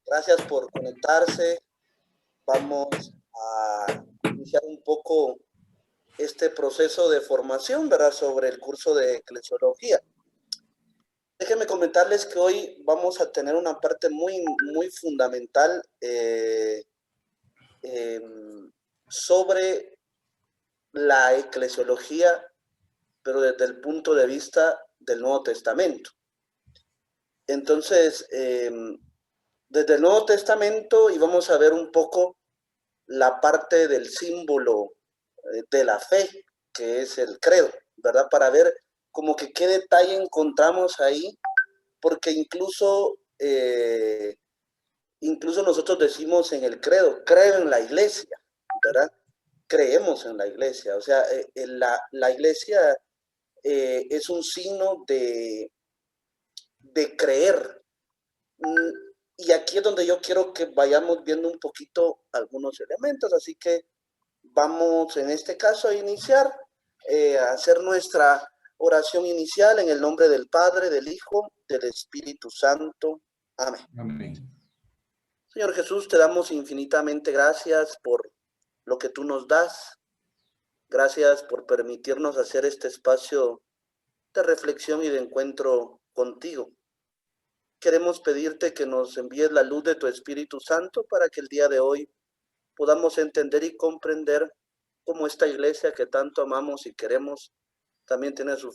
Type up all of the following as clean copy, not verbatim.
Gracias por conectarse. Vamos a iniciar un poco este proceso de formación, ¿verdad? Sobre el curso de eclesiología. Déjenme comentarles que hoy vamos a tener una parte muy fundamental sobre la eclesiología, pero desde el punto de vista del Nuevo Testamento. Entonces, desde el Nuevo Testamento, y vamos a ver un poco la parte del símbolo de la fe, que es el credo, ¿verdad? Para ver como que qué detalle encontramos ahí, porque incluso nosotros decimos en el credo, creo en la iglesia, ¿verdad? Creemos en la iglesia, o sea, la iglesia es un signo de creer. Y aquí es donde yo quiero que vayamos viendo un poquito algunos elementos, así que vamos en este caso a iniciar, a hacer nuestra oración inicial en el nombre del Padre, del Hijo, del Espíritu Santo. Amén. Amén. Señor Jesús, te damos infinitamente gracias por lo que tú nos das. Gracias por permitirnos hacer este espacio de reflexión y de encuentro contigo. Queremos pedirte que nos envíes la luz de tu Espíritu Santo para que el día de hoy podamos entender y comprender cómo esta iglesia que tanto amamos y queremos también tiene su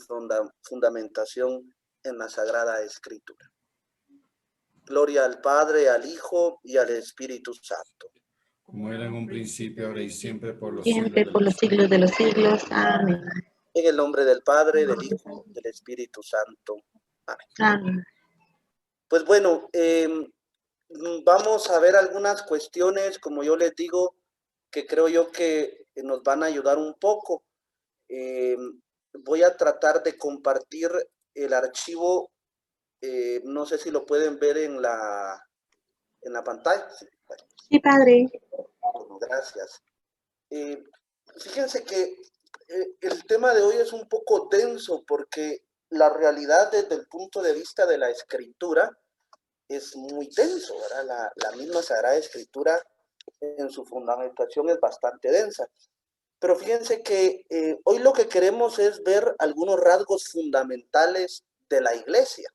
fundamentación en la Sagrada Escritura. Gloria al Padre, al Hijo y al Espíritu Santo. Como era en un principio, ahora y siempre, por los Siempre, siglos por los siglos de los siglos. Amén. En el nombre del Padre, del Hijo, del Espíritu Santo. Amén. Amén. Pues bueno, vamos a ver algunas cuestiones, como yo les digo, que creo yo que nos van a ayudar un poco. Voy a tratar de compartir el archivo, no sé si lo pueden ver en la pantalla. Bueno, Sí, padre. bueno, gracias. Fíjense que el tema de hoy es un poco denso porque la realidad desde el punto de vista de la escritura es muy denso, ¿verdad? La misma Sagrada Escritura en su fundamentación es bastante densa. Pero fíjense que hoy lo que queremos es ver algunos rasgos fundamentales de la iglesia.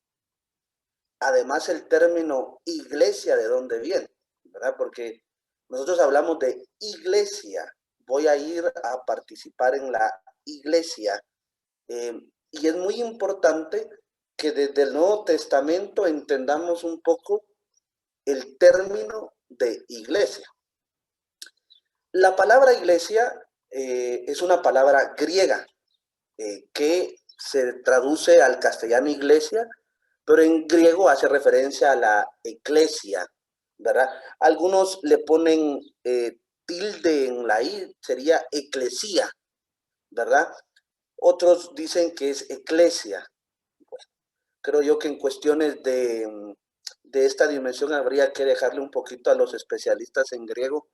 Además, el término iglesia, ¿de dónde viene? ¿Verdad? Porque nosotros hablamos de iglesia. Voy a ir a participar en la iglesia. Y es muy importante que desde el Nuevo Testamento entendamos un poco el término de iglesia. La palabra iglesia es una palabra griega que se traduce al castellano iglesia, pero en griego hace referencia a la eclesia, ¿verdad? Algunos le ponen tilde en la i, sería eclesía, ¿verdad? Otros dicen que es eclesia. Bueno, creo yo que en cuestiones de esta dimensión habría que dejarle un poquito a los especialistas en griego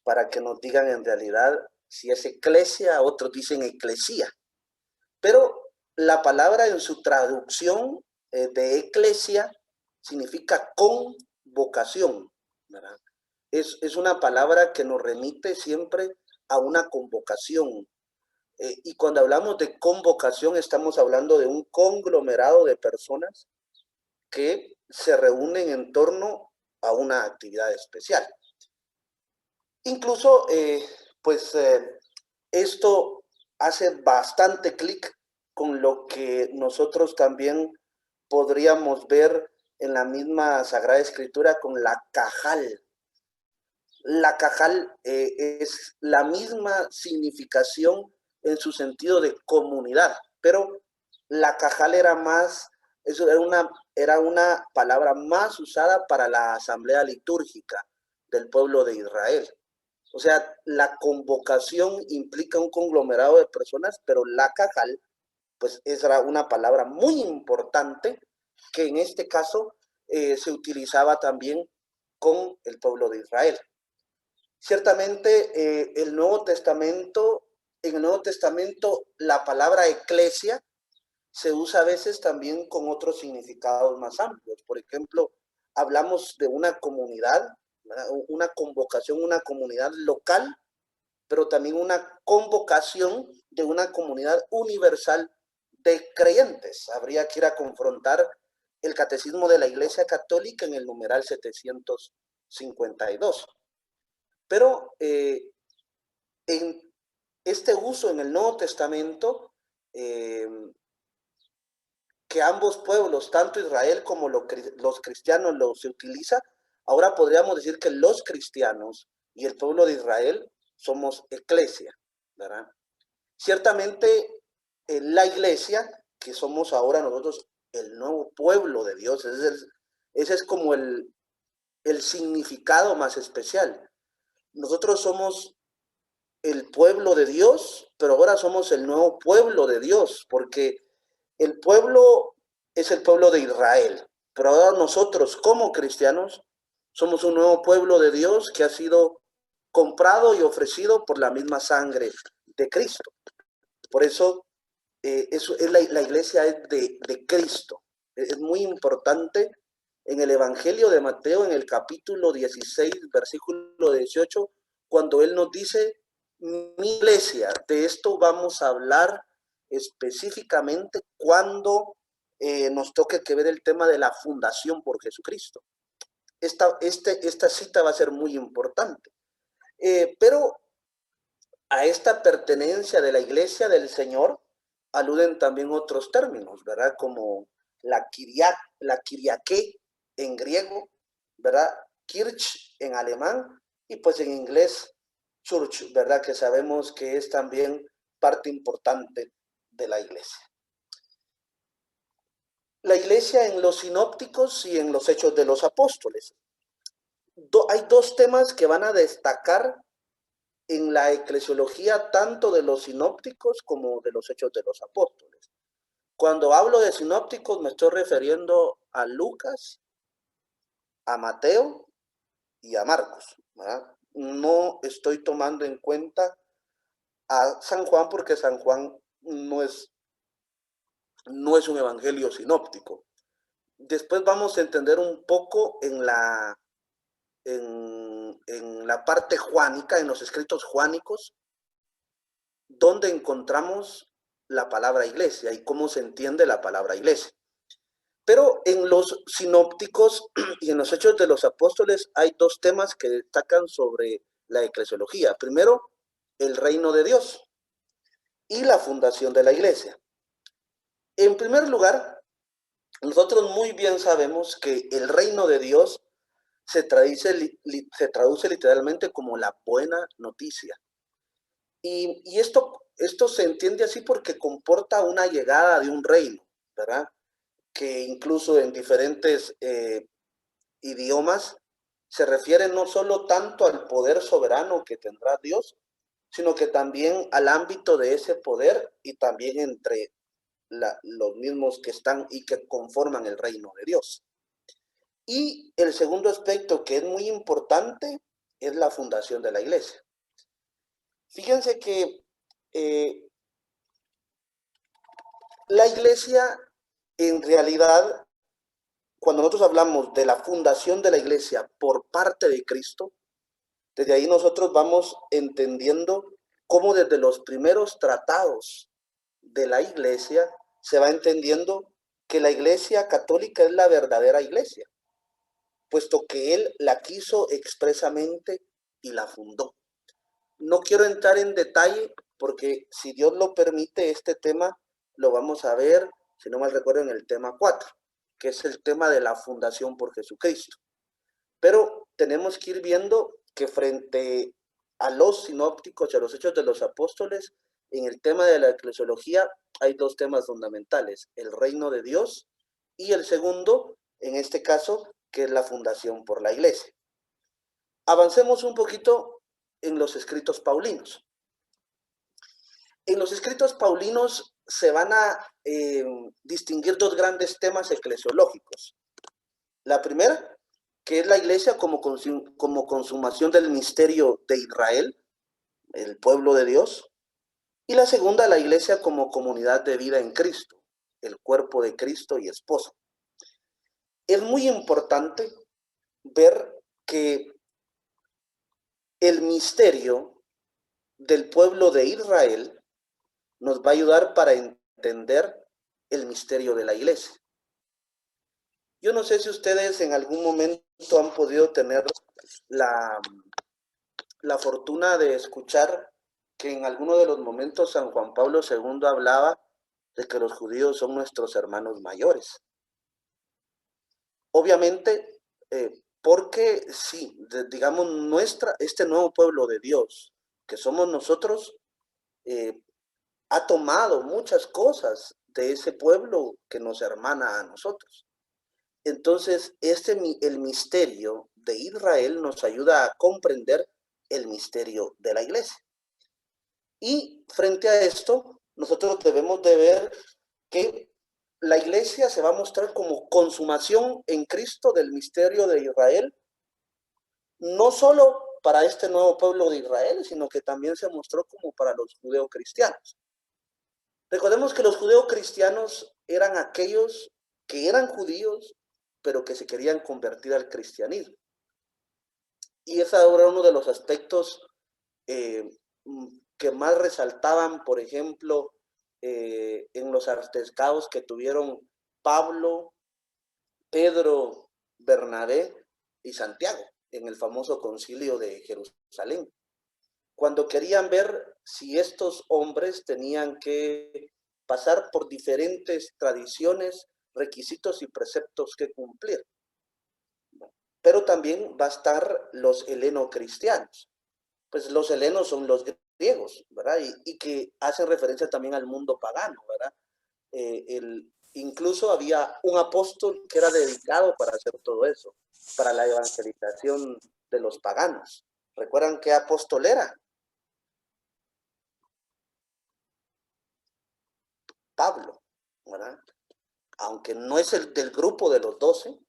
para que nos digan en realidad si es eclesia, otros dicen eclesía. Pero la palabra en su traducción de eclesia significa convocación, ¿verdad? Es una palabra que nos remite siempre a una convocación. Y cuando hablamos de convocación estamos hablando de un conglomerado de personas que se reúnen en torno a una actividad especial. Incluso, esto hace bastante clic con lo que nosotros también podríamos ver en la misma Sagrada Escritura con la cajal. La cajal es la misma significación en su sentido de comunidad, pero la cajal era una palabra más usada para la asamblea litúrgica del pueblo de Israel. O sea, la convocación implica un conglomerado de personas, pero la cajal, pues era una palabra muy importante que en este caso se utilizaba también con el pueblo de Israel. Ciertamente, en el Nuevo Testamento, la palabra eclesia se usa a veces también con otros significados más amplios. Por ejemplo, hablamos de una comunidad, ¿verdad? Una convocación, una comunidad local, pero también una convocación de una comunidad universal de creyentes. Habría que ir a confrontar el Catecismo de la Iglesia Católica en el numeral 752. Pero en este uso en el Nuevo Testamento, que ambos pueblos, tanto Israel como los cristianos, se utiliza, ahora podríamos decir que los cristianos y el pueblo de Israel somos eclesia, ¿verdad? Ciertamente, la iglesia, que somos ahora nosotros el nuevo pueblo de Dios, ese es como el significado más especial. Nosotros somos el pueblo de Dios, pero ahora somos el nuevo pueblo de Dios, porque el pueblo es el pueblo de Israel, pero ahora nosotros como cristianos somos un nuevo pueblo de Dios que ha sido comprado y ofrecido por la misma sangre de Cristo. Por eso, la iglesia es de Cristo. Es muy importante en el Evangelio de Mateo, en el capítulo 16, versículo 18, cuando él nos dice, mi iglesia, de esto vamos a hablar específicamente cuando nos toque que ver el tema de la fundación por Jesucristo. Esta cita va a ser muy importante. Pero a esta pertenencia de la iglesia del Señor aluden también otros términos, ¿verdad? Como la Kyriake en griego, ¿verdad? Kirch en alemán y pues en inglés church, ¿verdad? Que sabemos que es también parte importante de la iglesia. La iglesia en los sinópticos y en los hechos de los apóstoles. Hay dos temas que van a destacar en la eclesiología tanto de los sinópticos como de los hechos de los apóstoles. Cuando hablo de sinópticos me estoy refiriendo a Lucas, a Mateo y a Marcos, ¿verdad? No estoy tomando en cuenta a San Juan porque San Juan no es un evangelio sinóptico. Después vamos a entender un poco en la parte juánica, en los escritos juánicos, donde encontramos la palabra iglesia y cómo se entiende la palabra iglesia. Pero en los sinópticos y en los hechos de los apóstoles hay dos temas que destacan sobre la eclesiología. Primero, el reino de Dios y la fundación de la iglesia. En primer lugar, nosotros muy bien sabemos que el reino de Dios se traduce literalmente como la buena noticia. Y esto se entiende así porque comporta una llegada de un reino, ¿verdad? Que incluso en diferentes idiomas se refiere no solo tanto al poder soberano que tendrá Dios, sino que también al ámbito de ese poder y también entre los mismos que están y que conforman el reino de Dios. Y el segundo aspecto que es muy importante es la fundación de la iglesia. Fíjense que la iglesia, en realidad, cuando nosotros hablamos de la fundación de la iglesia por parte de Cristo, desde ahí nosotros vamos entendiendo cómo desde los primeros tratados de la iglesia se va entendiendo que la iglesia católica es la verdadera iglesia, puesto que él la quiso expresamente y la fundó. No quiero entrar en detalle porque si Dios lo permite, este tema lo vamos a ver, si no mal recuerdo, en el tema 4, que es el tema de la fundación por Jesucristo. Pero tenemos que ir viendo que frente a los sinópticos y a los hechos de los apóstoles, en el tema de la eclesiología hay dos temas fundamentales, el reino de Dios y el segundo, en este caso, que es la fundación por la iglesia. Avancemos un poquito en los escritos paulinos. En los escritos paulinos se van a distinguir dos grandes temas eclesiológicos. La primera, que es la iglesia como consumación del misterio de Israel, el pueblo de Dios. Y la segunda, la iglesia como comunidad de vida en Cristo, el cuerpo de Cristo y esposa. Es muy importante ver que el misterio del pueblo de Israel nos va a ayudar para entender el misterio de la iglesia. Yo no sé si ustedes en algún momento han podido tener la fortuna de escuchar que en alguno de los momentos San Juan Pablo II hablaba de que los judíos son nuestros hermanos mayores. Obviamente, porque sí, digamos, este nuevo pueblo de Dios, que somos nosotros, ha tomado muchas cosas de ese pueblo que nos hermana a nosotros. Entonces, el misterio de Israel nos ayuda a comprender el misterio de la iglesia. Y frente a esto, nosotros debemos de ver que la iglesia se va a mostrar como consumación en Cristo del misterio de Israel, no solo para este nuevo pueblo de Israel, sino que también se mostró como para los judeocristianos. Recordemos que los judeocristianos eran aquellos que eran judíos, pero que se querían convertir al cristianismo. Y ese era uno de los aspectos que más resaltaban, por ejemplo, en los altercados que tuvieron Pablo, Pedro, Bernabé y Santiago en el famoso concilio de Jerusalén, cuando querían ver si estos hombres tenían que pasar por diferentes tradiciones, requisitos y preceptos que cumplir. Pero también va a estar los heleno-cristianos. Pues los helenos son los griegos, ¿verdad? Y que hacen referencia también al mundo pagano, ¿verdad? Incluso había un apóstol que era dedicado para hacer todo eso, para la evangelización de los paganos. ¿Recuerdan qué apóstol era? Pablo, ¿verdad? Aunque no es el del grupo de los 12,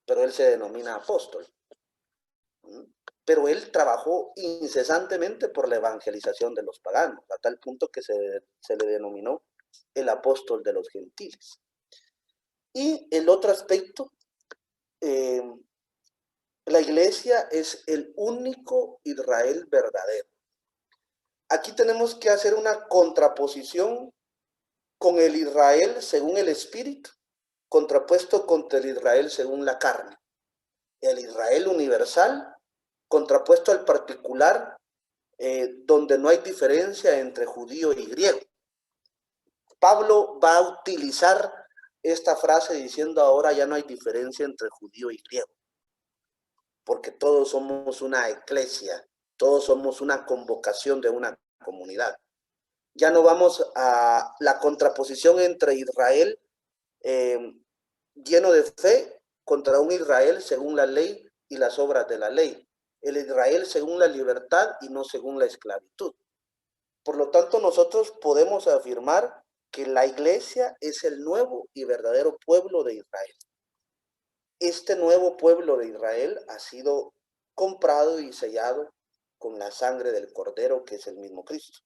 pero él se denomina apóstol. Pero él trabajó incesantemente por la evangelización de los paganos, a tal punto que se le denominó el apóstol de los gentiles. Y el otro aspecto, la iglesia es el único Israel verdadero. Aquí tenemos que hacer una contraposición con el Israel según el espíritu, contrapuesto contra el Israel según la carne. El Israel universal, contrapuesto al particular, donde no hay diferencia entre judío y griego. Pablo va a utilizar esta frase diciendo ahora ya no hay diferencia entre judío y griego, porque todos somos una iglesia, todos somos una convocación de una comunidad. Ya no vamos a la contraposición entre Israel lleno de fe contra un Israel según la ley y las obras de la ley. El Israel según la libertad y no según la esclavitud. Por lo tanto, nosotros podemos afirmar que la iglesia es el nuevo y verdadero pueblo de Israel. Este nuevo pueblo de Israel ha sido comprado y sellado con la sangre del Cordero, que es el mismo Cristo.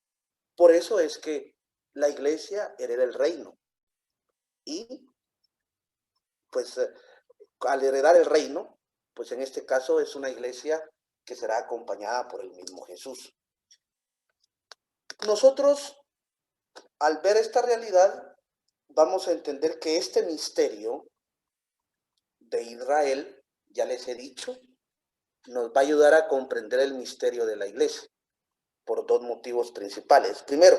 Por eso es que la iglesia hereda el reino. Y pues al heredar el reino, pues en este caso es una iglesia que será acompañada por el mismo Jesús. Nosotros, al ver esta realidad, vamos a entender que este misterio de Israel, ya les he dicho, nos va a ayudar a comprender el misterio de la iglesia por dos motivos principales. Primero,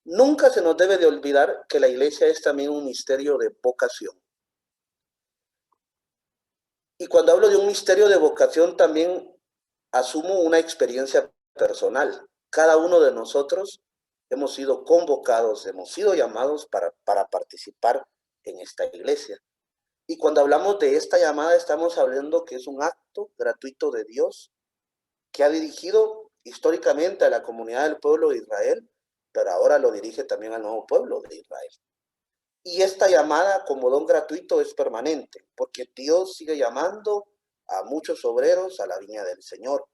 nunca se nos debe de olvidar que la iglesia es también un misterio de vocación. Y cuando hablo de un misterio de vocación, también asumo una experiencia personal. Cada uno de nosotros hemos sido convocados, hemos sido llamados para participar en esta iglesia. Y cuando hablamos de esta llamada, estamos hablando que es un acto gratuito de Dios que ha dirigido históricamente a la comunidad del pueblo de Israel, pero ahora lo dirige también al nuevo pueblo de Israel. Y esta llamada como don gratuito es permanente, porque Dios sigue llamando a muchos obreros a la viña del Señor.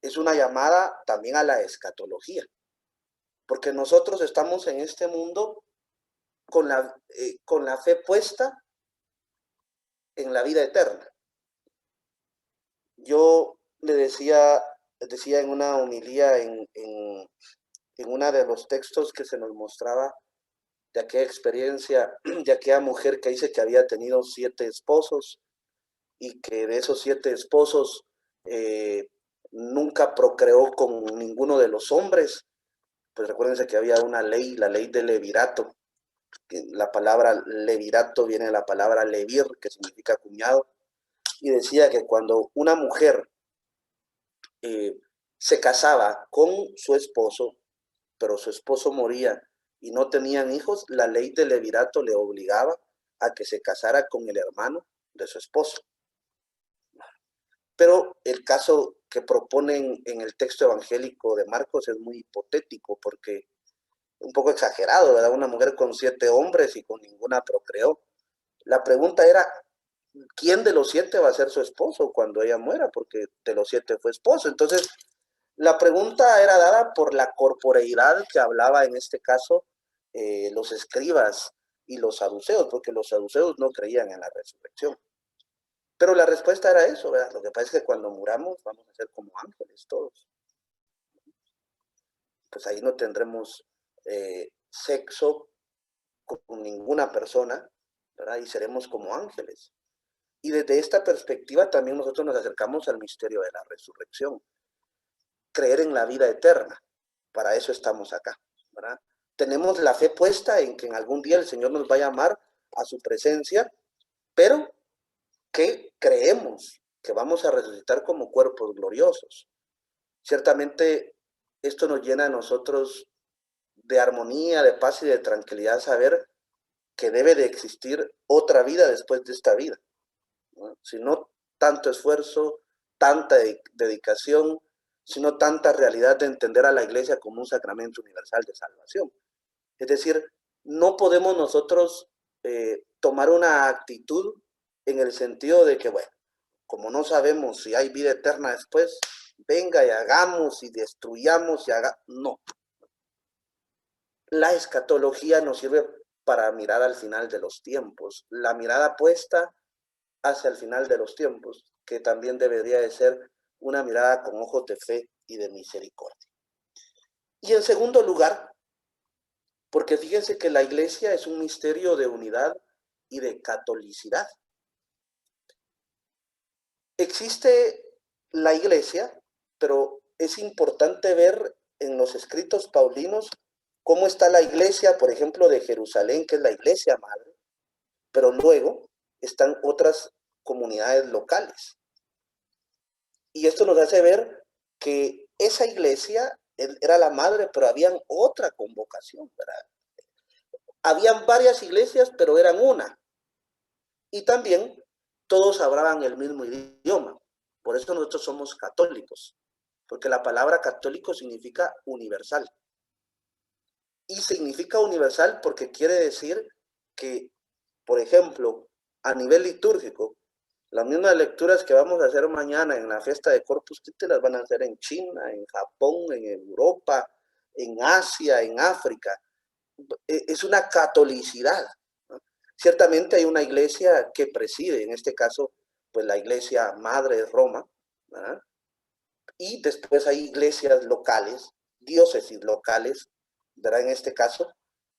Es una llamada también a la escatología, porque nosotros estamos en este mundo con la fe puesta en la vida eterna. Yo le decía en una homilía en uno de los textos que se nos mostraba de aquella experiencia, de aquella mujer que dice que había tenido 7 esposos y que de esos 7 esposos nunca procreó con ninguno de los hombres. Pues recuérdense que había una ley, la ley del levirato, que la palabra levirato viene de la palabra levir, que significa cuñado, y decía que cuando una mujer se casaba con su esposo, pero su esposo moría y no tenían hijos, la ley del levirato le obligaba a que se casara con el hermano de su esposo. Pero el caso que proponen en el texto evangélico de Marcos es muy hipotético porque un poco exagerado, ¿verdad? Una mujer con 7 hombres y con ninguna procreó. La pregunta era, ¿quién de los 7 va a ser su esposo cuando ella muera? Porque de los 7 fue esposo. Entonces, la pregunta era dada por la corporeidad que hablaba en este caso los escribas y los saduceos, porque los saduceos no creían en la resurrección. Pero la respuesta era eso, ¿verdad? Lo que pasa es que cuando muramos vamos a ser como ángeles todos. Pues ahí no tendremos sexo con ninguna persona, ¿verdad? Y seremos como ángeles. Y desde esta perspectiva también nosotros nos acercamos al misterio de la resurrección. Creer en la vida eterna. Para eso estamos acá, ¿verdad? Tenemos la fe puesta en que en algún día el Señor nos va a llamar a su presencia, pero que creemos que vamos a resucitar como cuerpos gloriosos. Ciertamente esto nos llena a nosotros de armonía, de paz y de tranquilidad saber que debe de existir otra vida después de esta vida, ¿no? Si no tanto esfuerzo, tanta dedicación, sino tanta realidad de entender a la iglesia como un sacramento universal de salvación. Es decir, no podemos nosotros tomar una actitud en el sentido de que, bueno, como no sabemos si hay vida eterna después, venga y hagamos y destruyamos y haga. No. La escatología nos sirve para mirar al final de los tiempos. La mirada puesta hacia el final de los tiempos, que también debería de ser una mirada con ojos de fe y de misericordia. Y en segundo lugar, porque fíjense que la iglesia es un misterio de unidad y de catolicidad. Existe la iglesia, pero es importante ver en los escritos paulinos cómo está la iglesia, por ejemplo, de Jerusalén, que es la iglesia madre, pero luego están otras comunidades locales. Y esto nos hace ver que esa iglesia era la madre, pero habían otra convocación, ¿verdad? Habían varias iglesias, pero eran una. Y también todos hablaban el mismo idioma. Por eso nosotros somos católicos, porque la palabra católico significa universal. Y significa universal porque quiere decir que, por ejemplo, a nivel litúrgico, las mismas lecturas que vamos a hacer mañana en la fiesta de Corpus Christi las van a hacer en China, en Japón, en Europa, en Asia, en África. Es una catolicidad, ¿no? Ciertamente hay una iglesia que preside, en este caso, pues la iglesia madre de Roma, ¿verdad? Y después hay iglesias locales, diócesis locales, ¿verdad? En este caso,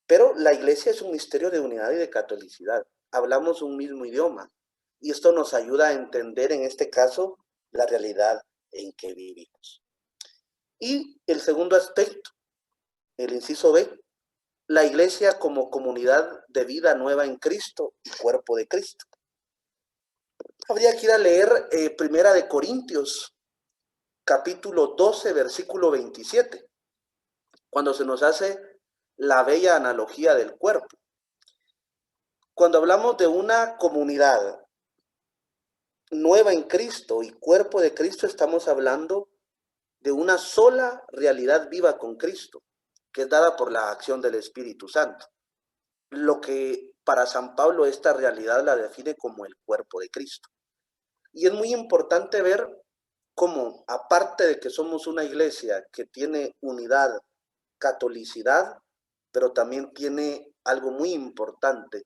pero la iglesia es un misterio de unidad y de catolicidad. Hablamos un mismo idioma y esto nos ayuda a entender en este caso la realidad en que vivimos. Y el segundo aspecto, el inciso B, la iglesia como comunidad de vida nueva en Cristo y cuerpo de Cristo. Habría que ir a leer Primera de Corintios, capítulo 12, versículo 27, cuando se nos hace la bella analogía del cuerpo. Cuando hablamos de una comunidad nueva en Cristo y cuerpo de Cristo, estamos hablando de una sola realidad viva con Cristo, que es dada por la acción del Espíritu Santo. Lo que para San Pablo esta realidad la define como el cuerpo de Cristo. Y es muy importante ver cómo, aparte de que somos una iglesia que tiene unidad, catolicidad, pero también tiene algo muy importante.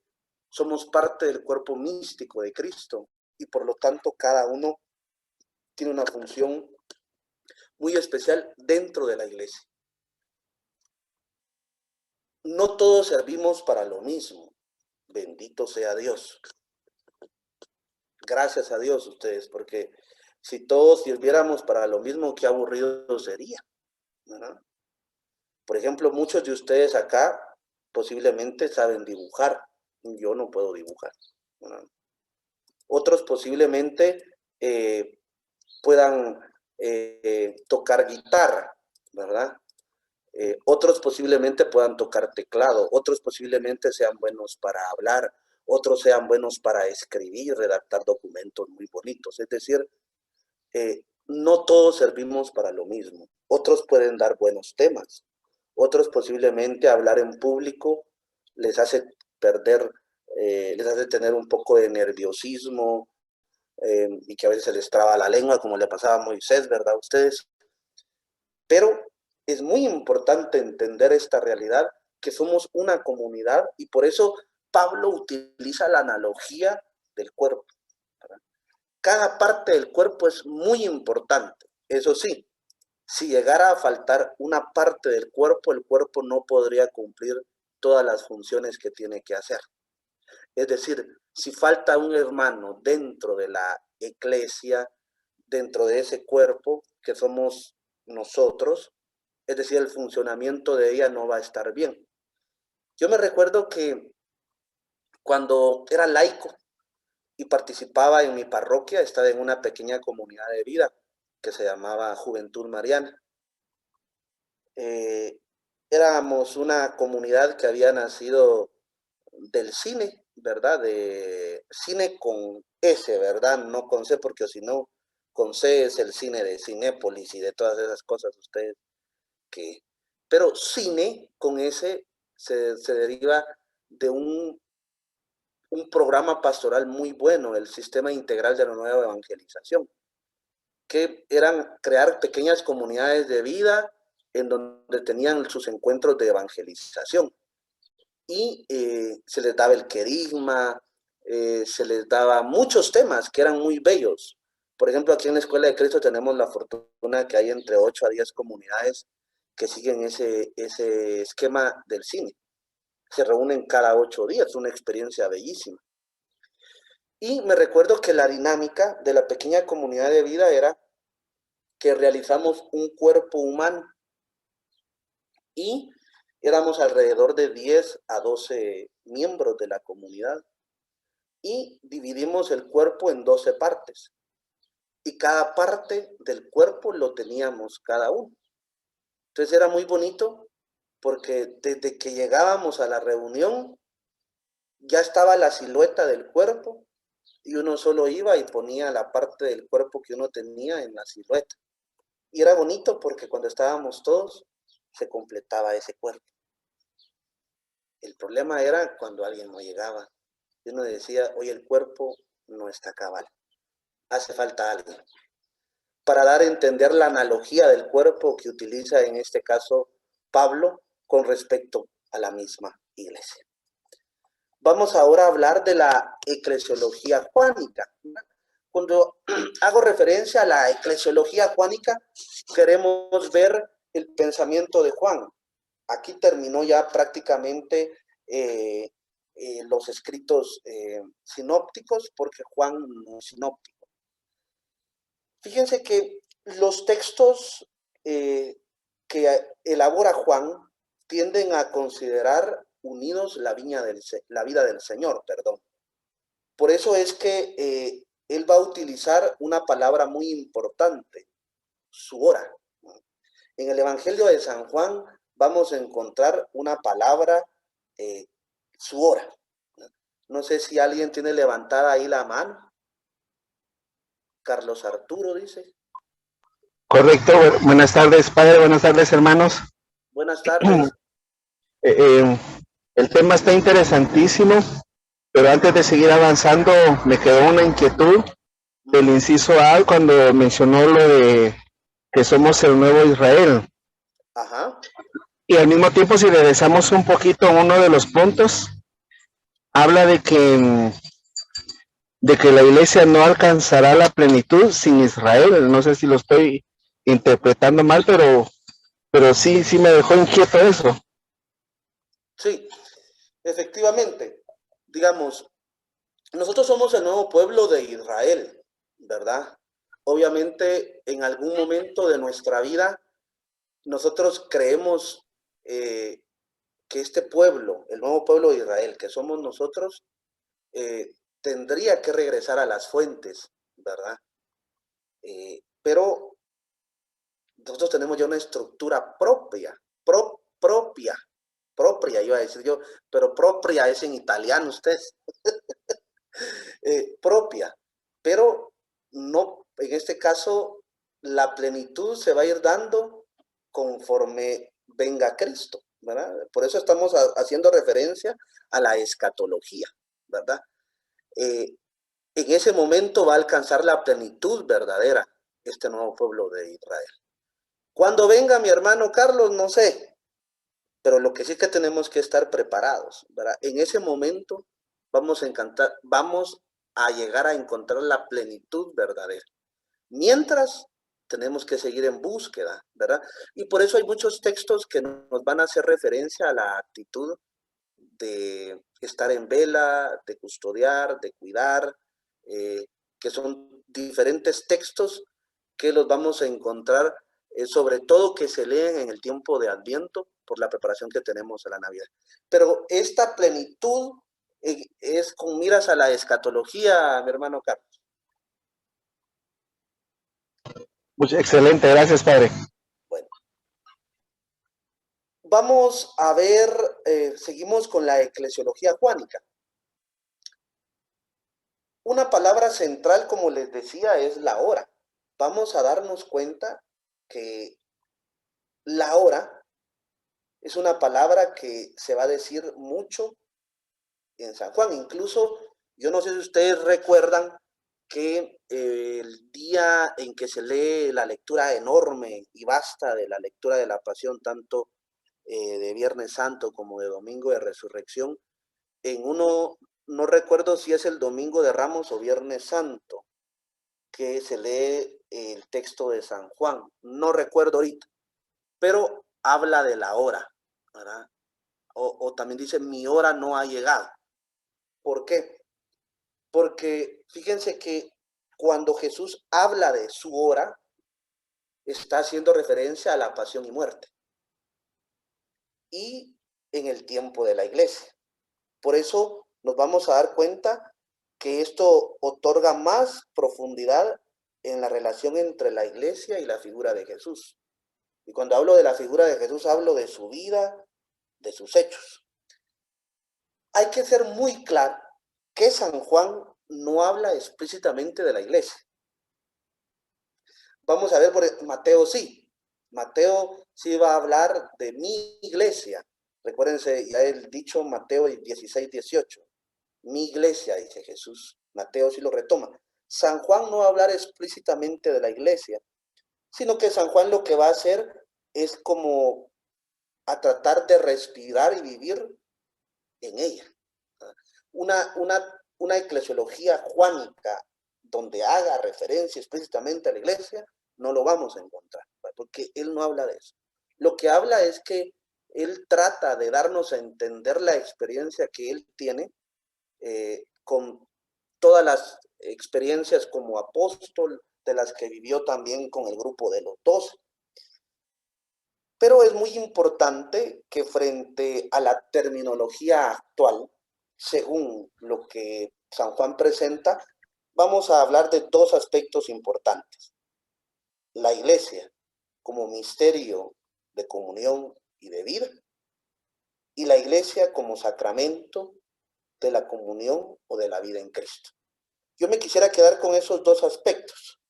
Somos parte del cuerpo místico de Cristo y por lo tanto cada uno tiene una función muy especial dentro de la iglesia. No todos servimos para lo mismo. Bendito sea Dios. Gracias a Dios ustedes, porque si todos sirviéramos para lo mismo, qué aburrido sería, ¿verdad? Por ejemplo, muchos de ustedes acá posiblemente saben dibujar. Yo no puedo dibujar, ¿verdad? Otros posiblemente puedan tocar guitarra, ¿verdad? Otros posiblemente puedan tocar teclado, otros posiblemente sean buenos para hablar, otros sean buenos para escribir, redactar documentos muy bonitos. Es decir, no todos servimos para lo mismo. Otros pueden dar buenos temas, otros posiblemente hablar en público les hace perder, les hace tener un poco de nerviosismo y que a veces se les traba la lengua, como le pasaba a Moisés, ¿verdad? Ustedes. Pero es muy importante entender esta realidad, que somos una comunidad, y por eso Pablo utiliza la analogía del cuerpo, ¿verdad? Cada parte del cuerpo es muy importante. Eso sí, si llegara a faltar una parte del cuerpo, el cuerpo no podría cumplir todas las funciones que tiene que hacer. Es decir, si falta un hermano dentro de la iglesia, dentro de ese cuerpo que somos nosotros, es decir, el funcionamiento de ella no va a estar bien. Yo me recuerdo que cuando era laico y participaba en mi parroquia, estaba en una pequeña comunidad de vida que se llamaba Juventud Mariana. Éramos una comunidad que había nacido del cine, ¿verdad? De cine con S, ¿verdad? No con C, porque si no, con C es el cine de Cinépolis y de todas esas cosas ustedes que... Pero cine con S se deriva de un programa pastoral muy bueno, el Sistema Integral de la Nueva Evangelización, que eran crear pequeñas comunidades de vida en donde tenían sus encuentros de evangelización. Y se les daba el querigma, se les daba muchos temas que eran muy bellos. Por ejemplo, aquí en la Escuela de Cristo tenemos la fortuna que hay entre 8 a 10 comunidades que siguen ese esquema del cine. Se reúnen cada 8 días, una experiencia bellísima. Y me recuerdo que la dinámica de la pequeña comunidad de vida era que realizamos un cuerpo humano y éramos alrededor de 10 a 12 miembros de la comunidad y dividimos el cuerpo en 12 partes. Y cada parte del cuerpo lo teníamos cada uno. Entonces era muy bonito porque desde que llegábamos a la reunión ya estaba la silueta del cuerpo y uno solo iba y ponía la parte del cuerpo que uno tenía en la silueta. Y era bonito porque cuando estábamos todos se completaba ese cuerpo. El problema era cuando alguien no llegaba. Y uno decía, oye, el cuerpo no está cabal. Hace falta alguien. Para dar a entender la analogía del cuerpo que utiliza en este caso Pablo con respecto a la misma iglesia. Vamos ahora a hablar de la eclesiología juánica. Cuando hago referencia a la eclesiología juánica, queremos ver el pensamiento de Juan. Aquí terminó ya prácticamente los escritos sinópticos, porque Juan no es sinóptico. Fíjense que los textos que elabora Juan tienden a considerar unidos la vida del Señor, perdón. Por eso es que él va a utilizar una palabra muy importante, su hora. En el Evangelio de San Juan vamos a encontrar una palabra, su hora. No sé si alguien tiene levantada ahí la mano. Carlos Arturo dice. Correcto, buenas tardes, padre, buenas tardes, hermanos. Buenas tardes. El tema está interesantísimo, pero antes de seguir avanzando, me quedó una inquietud del inciso A cuando mencionó lo de que somos el nuevo Israel. Ajá. Y al mismo tiempo, si regresamos un poquito a uno de los puntos, habla de que de que la iglesia no alcanzará la plenitud sin Israel. No sé si lo estoy interpretando mal, pero sí, sí me dejó inquieto eso. Sí, efectivamente. Digamos, nosotros somos el nuevo pueblo de Israel, ¿verdad? Obviamente, en algún momento de nuestra vida, nosotros creemos que este pueblo, el nuevo pueblo de Israel, que somos nosotros, tendría que regresar a las fuentes, ¿verdad? Pero nosotros tenemos ya una estructura propia, propia, iba a decir yo, pero propia es en italiano ustedes, propia, pero no, en este caso, la plenitud se va a ir dando conforme venga Cristo, ¿verdad? Por eso estamos haciendo referencia a la escatología, ¿verdad? En ese momento va a alcanzar la plenitud verdadera este nuevo pueblo de Israel. Cuando venga mi hermano Carlos, no sé, pero lo que sí que tenemos que estar preparados, ¿verdad? En ese momento vamos a llegar a encontrar la plenitud verdadera. Mientras, tenemos que seguir en búsqueda, ¿verdad? Y por eso hay muchos textos que nos van a hacer referencia a la actitud de estar en vela, de custodiar, de cuidar, que son diferentes textos que los vamos a encontrar, sobre todo que se leen en el tiempo de Adviento por la preparación que tenemos a la Navidad. Pero esta plenitud es con miras a la escatología, mi hermano Carlos. Pues excelente, gracias, padre. Bueno, vamos a ver, seguimos con la eclesiología juánica. Una palabra central, como les decía, es la hora. Vamos a darnos cuenta que la hora es una palabra que se va a decir mucho en San Juan. Incluso, yo no sé si ustedes recuerdan que el día en que se lee la lectura enorme y vasta de la lectura de la Pasión, tanto de Viernes Santo como de Domingo de Resurrección, en uno, no recuerdo si es el Domingo de Ramos o Viernes Santo, que se lee el texto de San Juan, no recuerdo ahorita, pero habla de la hora, ¿verdad? O también dice, mi hora no ha llegado. ¿Por qué? Porque fíjense que cuando Jesús habla de su hora, está haciendo referencia a la pasión y muerte. Y en el tiempo de la iglesia. Por eso nos vamos a dar cuenta que esto otorga más profundidad en la relación entre la iglesia y la figura de Jesús. Y cuando hablo de la figura de Jesús, hablo de su vida, de sus hechos. Hay que ser muy claro que San Juan no habla explícitamente de la iglesia. Vamos a ver, por Mateo sí. Mateo sí va a hablar de mi iglesia. Recuérdense, ya el dicho Mateo 16, 18. Mi iglesia, dice Jesús. Mateo sí lo retoma. San Juan no va a hablar explícitamente de la iglesia, sino que San Juan lo que va a hacer es como a tratar de respirar y vivir en ella. Una eclesiología juánica donde haga referencia explícitamente a la iglesia, no lo vamos a encontrar, porque él no habla de eso. Lo que habla es que él trata de darnos a entender la experiencia que él tiene con todas las experiencias como apóstol, de las que vivió también con el grupo de los 12. Pero es muy importante que frente a la terminología actual, según lo que San Juan presenta, vamos a hablar de dos aspectos importantes. La iglesia como misterio de comunión y de vida, y la iglesia como sacramento de la comunión o de la vida en Cristo. Yo me quisiera quedar con esos dos aspectos.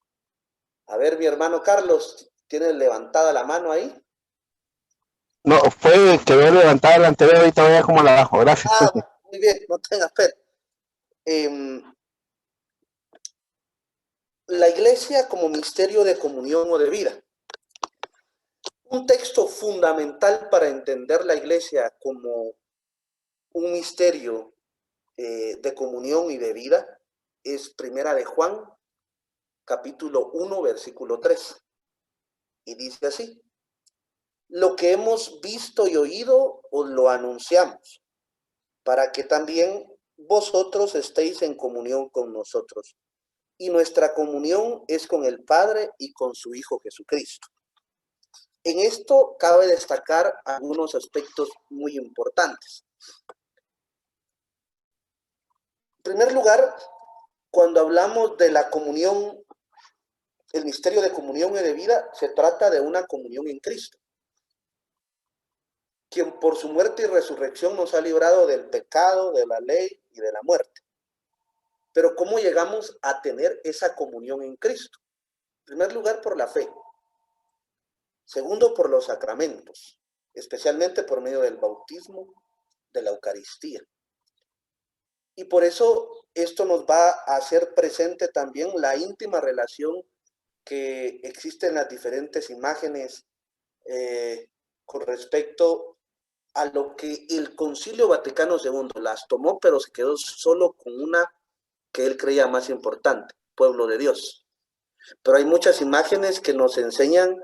A ver, mi hermano Carlos, ¿tiene levantada la mano ahí? No, fue que veo levantada la anterior, ahorita voy a como la bajo, gracias. Ah, muy bien, no tengas pena. La iglesia como misterio de comunión o de vida. Un texto fundamental para entender la iglesia como un misterio de comunión y de vida es Primera de Juan, capítulo 1, versículo 3. Y dice así: lo que hemos visto y oído os lo anunciamos, para que también vosotros estéis en comunión con nosotros. Y nuestra comunión es con el Padre y con su Hijo Jesucristo. En esto cabe destacar algunos aspectos muy importantes. En primer lugar, cuando hablamos de la comunión, el misterio de comunión y de vida, se trata de una comunión en Cristo, quien por su muerte y resurrección nos ha librado del pecado, de la ley y de la muerte. Pero ¿cómo llegamos a tener esa comunión en Cristo? En primer lugar, por la fe. Segundo, por los sacramentos, especialmente por medio del bautismo, de la Eucaristía. Y por eso esto nos va a hacer presente también la íntima relación que existe en las diferentes imágenes con respecto a lo que el Concilio Vaticano II las tomó, pero se quedó solo con una que él creía más importante: pueblo de Dios. Pero hay muchas imágenes que nos enseñan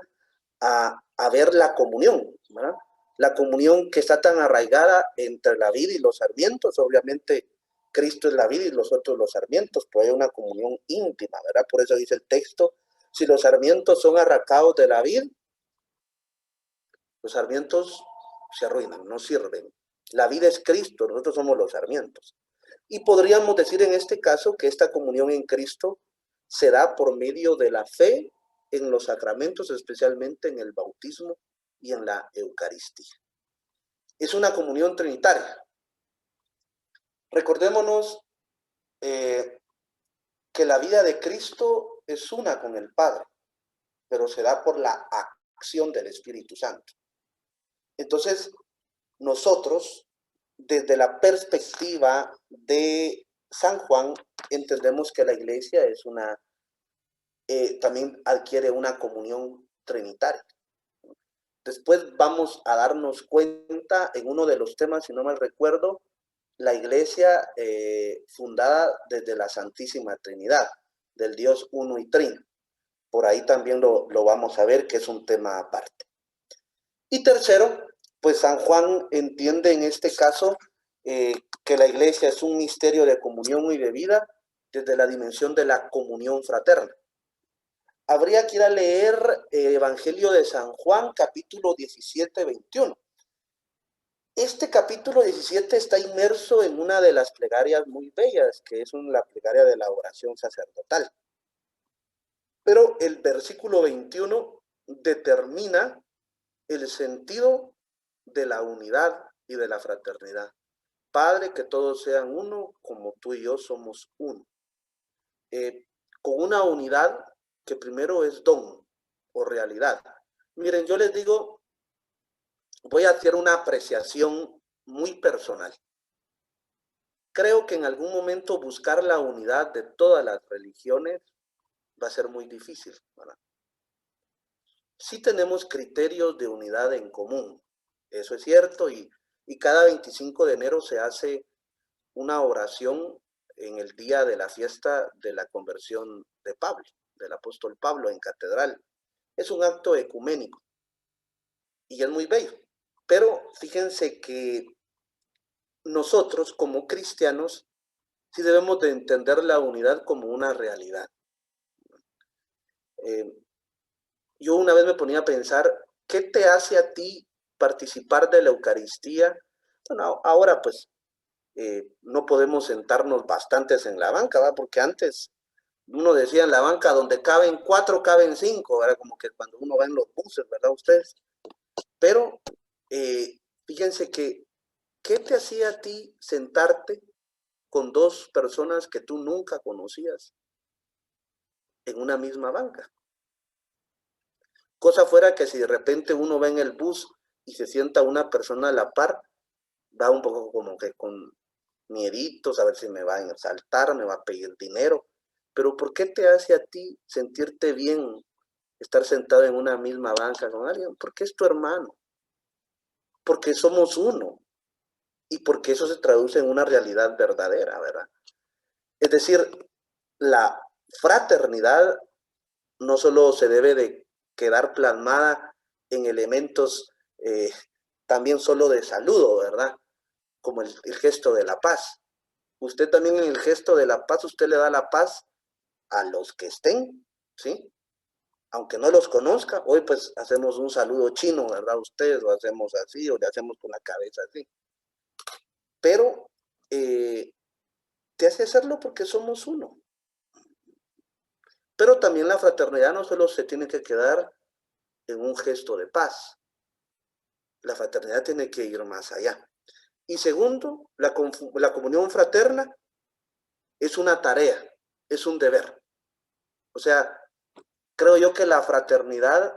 a ver la comunión, ¿verdad? La comunión que está tan arraigada entre la vid y los sarmientos. Obviamente Cristo es la vid y los otros los sarmientos, pues hay una comunión íntima, ¿verdad? Por eso dice el texto: si los sarmientos son arrancados de la vid, los sarmientos se arruinan, no sirven. La vid es Cristo, nosotros somos los sarmientos. Y podríamos decir en este caso que esta comunión en Cristo se da por medio de la fe en los sacramentos, especialmente en el bautismo y en la Eucaristía. Es una comunión trinitaria. Recordémonos que la vida de Cristo es una con el Padre, pero se da por la acción del Espíritu Santo. Entonces, nosotros, desde la perspectiva de San Juan, entendemos que la iglesia es también adquiere una comunión trinitaria. Después vamos a darnos cuenta en uno de los temas, si no mal recuerdo, la iglesia fundada desde la Santísima Trinidad, del Dios uno y trino. Por ahí también lo vamos a ver, que es un tema aparte. Y tercero, pues San Juan entiende en este caso que la iglesia es un misterio de comunión y de vida desde la dimensión de la comunión fraterna. Habría que ir a leer Evangelio de San Juan, capítulo 17, 21. Este capítulo 17 está inmerso en una de las plegarias muy bellas, que es la plegaria de la oración sacerdotal. Pero el versículo 21 determina el sentido de la unidad y de la fraternidad. Padre, que todos sean uno, como tú y yo somos uno. Con una unidad que primero es don o realidad. Miren, yo les digo, voy a hacer una apreciación muy personal. Creo que en algún momento buscar la unidad de todas las religiones va a ser muy difícil, ¿verdad? Sí tenemos criterios de unidad en común, eso es cierto, y cada 25 de enero se hace una oración en el día de la fiesta de la conversión de Pablo, del apóstol Pablo en catedral. Es un acto ecuménico y es muy bello, pero fíjense que nosotros como cristianos sí debemos de entender la unidad como una realidad. Yo una vez me ponía a pensar, ¿qué te hace a ti participar de la Eucaristía? Bueno, ahora pues no podemos sentarnos bastantes en la banca, ¿verdad? Porque antes uno decía en la banca donde caben 4, caben 5, ¿verdad? Como que cuando uno va en los buses, ¿verdad ustedes? Pero fíjense que, ¿qué te hacía a ti sentarte con 2 personas que tú nunca conocías en una misma banca? Cosa fuera que si de repente uno va en el bus y se sienta una persona a la par, va un poco como que con mieditos, a ver si me va a asaltar, me va a pedir dinero. Pero ¿por qué te hace a ti sentirte bien estar sentado en una misma banca con alguien? Porque es tu hermano, porque somos uno y porque eso se traduce en una realidad verdadera, ¿verdad? Es decir, la fraternidad no solo se debe de quedar plasmada en elementos también solo de saludo, ¿verdad? Como el gesto de la paz. Usted también en el gesto de la paz, usted le da la paz a los que estén, ¿sí? Aunque no los conozca, hoy pues hacemos un saludo chino, ¿verdad? Ustedes lo hacemos así o le hacemos con la cabeza así. Pero te hace hacerlo porque somos uno. Pero también la fraternidad no solo se tiene que quedar en un gesto de paz. La fraternidad tiene que ir más allá. Y segundo, la comunión fraterna es una tarea, es un deber. O sea, creo yo que la fraternidad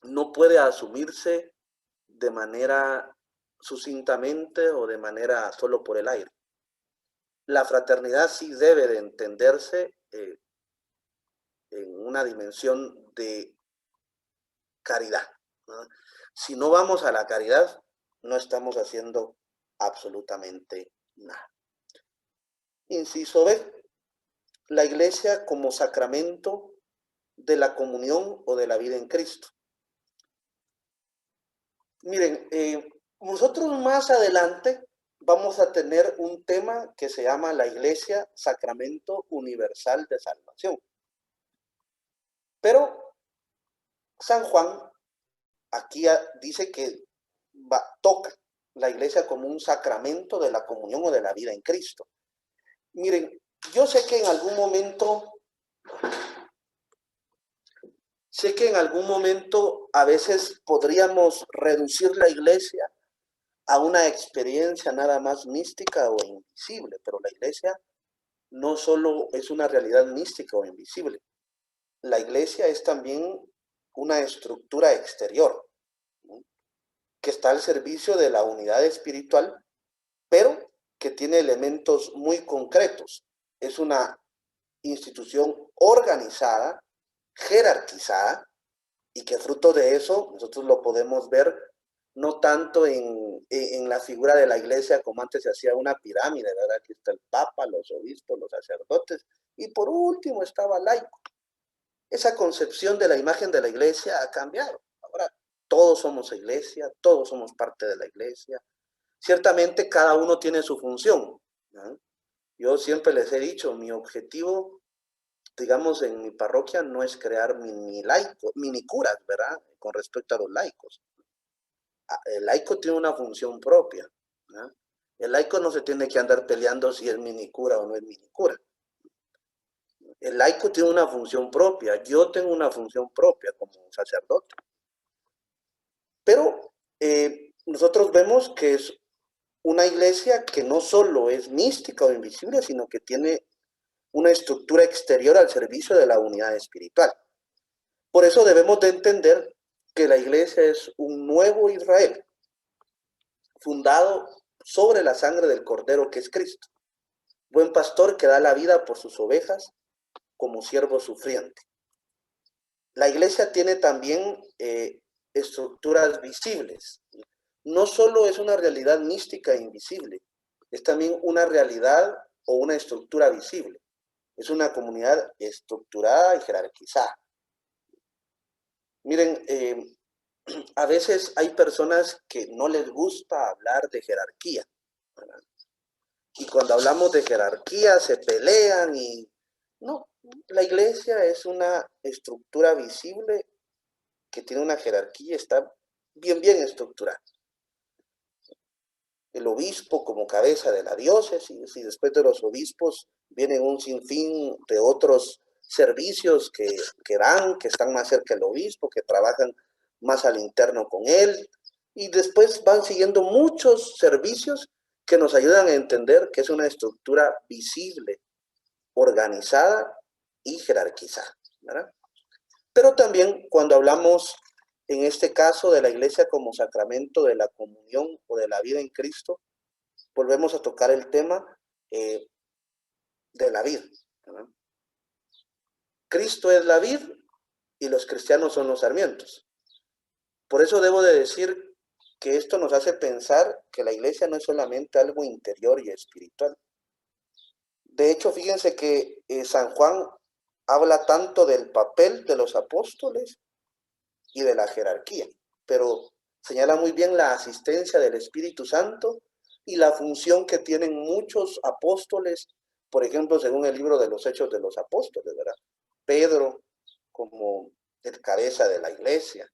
no puede asumirse de manera sucintamente o de manera solo por el aire. La fraternidad sí debe de entenderse en una dimensión de caridad, ¿no? Si no vamos a la caridad, no estamos haciendo absolutamente nada. Inciso B, la iglesia como sacramento de la comunión o de la vida en Cristo. Miren, nosotros más adelante vamos a tener un tema que se llama la iglesia sacramento universal de salvación. Pero San Juan aquí dice que toca la iglesia como un sacramento de la comunión o de la vida en Cristo. Miren, yo sé que en algún momento a veces podríamos reducir la iglesia a una experiencia nada más mística o invisible, pero la iglesia no solo es una realidad mística o invisible, la iglesia es también una estructura exterior, ¿no?, que está al servicio de la unidad espiritual, pero que tiene elementos muy concretos. Es una institución organizada, jerarquizada, y que fruto de eso nosotros lo podemos ver no tanto en la figura de la iglesia como antes se hacía una pirámide, ¿verdad? Aquí está el Papa, los obispos, los sacerdotes, y por último estaba el laico. Esa concepción de la imagen de la iglesia ha cambiado. Ahora todos somos iglesia, todos somos parte de la iglesia. Ciertamente cada uno tiene su función, ¿no? Yo siempre les he dicho, mi objetivo, digamos, en mi parroquia no es crear mini curas, ¿verdad? Con respecto a los laicos. El laico tiene una función propia, ¿no? El laico no se tiene que andar peleando si es minicura o no es minicura. El laico tiene una función propia, yo tengo una función propia como sacerdote. Pero nosotros vemos que es una iglesia que no solo es mística o invisible, sino que tiene una estructura exterior al servicio de la unidad espiritual. Por eso debemos de entender que la iglesia es un nuevo Israel, fundado sobre la sangre del Cordero que es Cristo, buen pastor que da la vida por sus ovejas como siervo sufriente. La iglesia tiene también estructuras visibles. No solo es una realidad mística e invisible, es también una realidad o una estructura visible. Es una comunidad estructurada y jerarquizada. Miren, a veces hay personas que no les gusta hablar de jerarquía, ¿verdad? Y cuando hablamos de jerarquía se pelean y no, la iglesia es una estructura visible que tiene una jerarquía, está bien estructurada. El obispo como cabeza de la diócesis y después de los obispos vienen un sinfín de otros servicios que dan, que están más cerca del obispo, que trabajan más al interno con él, y después van siguiendo muchos servicios que nos ayudan a entender que es una estructura visible, organizada y jerarquizada, ¿verdad? Pero también cuando hablamos, en este caso, de la iglesia como sacramento de la comunión o de la vida en Cristo, volvemos a tocar el tema de la vid, ¿verdad? Cristo es la vid y los cristianos son los sarmientos. Por eso debo de decir que esto nos hace pensar que la iglesia no es solamente algo interior y espiritual. De hecho, fíjense que San Juan habla tanto del papel de los apóstoles y de la jerarquía, pero señala muy bien la asistencia del Espíritu Santo y la función que tienen muchos apóstoles, por ejemplo, según el libro de los Hechos de los Apóstoles, ¿verdad? Pedro como el cabeza de la iglesia,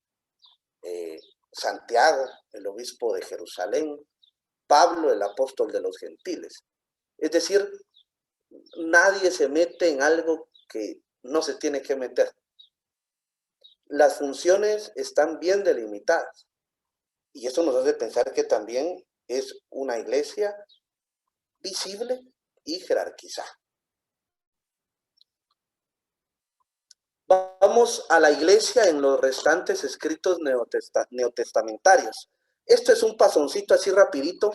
Santiago, el obispo de Jerusalén, Pablo, el apóstol de los gentiles. Es decir, nadie se mete en algo que no se tiene que meter. Las funciones están bien delimitadas. Y esto nos hace pensar que también es una iglesia visible y jerarquizada. Vamos a la iglesia en los restantes escritos neotestamentarios. Esto es un pasoncito así rapidito,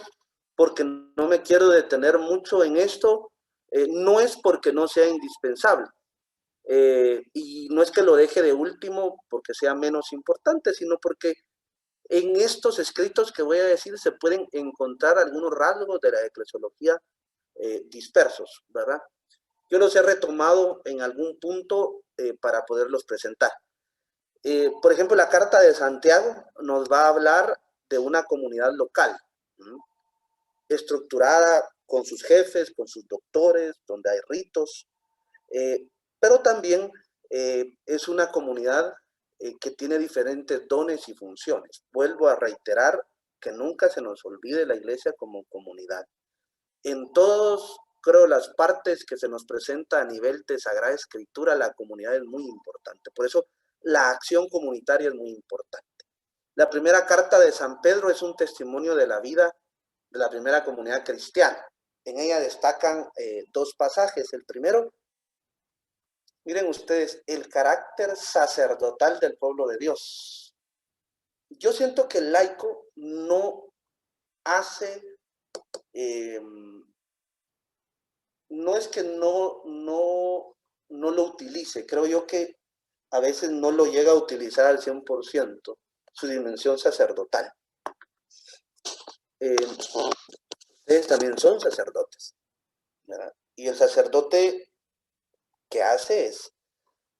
porque no me quiero detener mucho en esto. No es porque no sea indispensable. Y no es que lo deje de último porque sea menos importante, sino porque en estos escritos que voy a decir se pueden encontrar algunos rasgos de la eclesiología dispersos, ¿verdad? Yo los he retomado en algún punto para poderlos presentar. Por ejemplo, la carta de Santiago nos va a hablar de una comunidad local, estructurada con sus jefes, con sus doctores, donde hay ritos, pero también es una comunidad que tiene diferentes dones y funciones. Vuelvo a reiterar que nunca se nos olvide la iglesia como comunidad. En todos, creo, las partes que se nos presenta a nivel de Sagrada Escritura, la comunidad es muy importante. Por eso la acción comunitaria es muy importante. La primera carta de San Pedro es un testimonio de la vida de la primera comunidad cristiana. En ella destacan dos pasajes. El primero, miren ustedes, el carácter sacerdotal del pueblo de Dios. Yo siento que el laico no hace, no es que no lo utilice, creo yo que a veces no lo llega a utilizar al 100%, su dimensión sacerdotal. Ustedes también son sacerdotes, ¿verdad? Y el sacerdote que hace es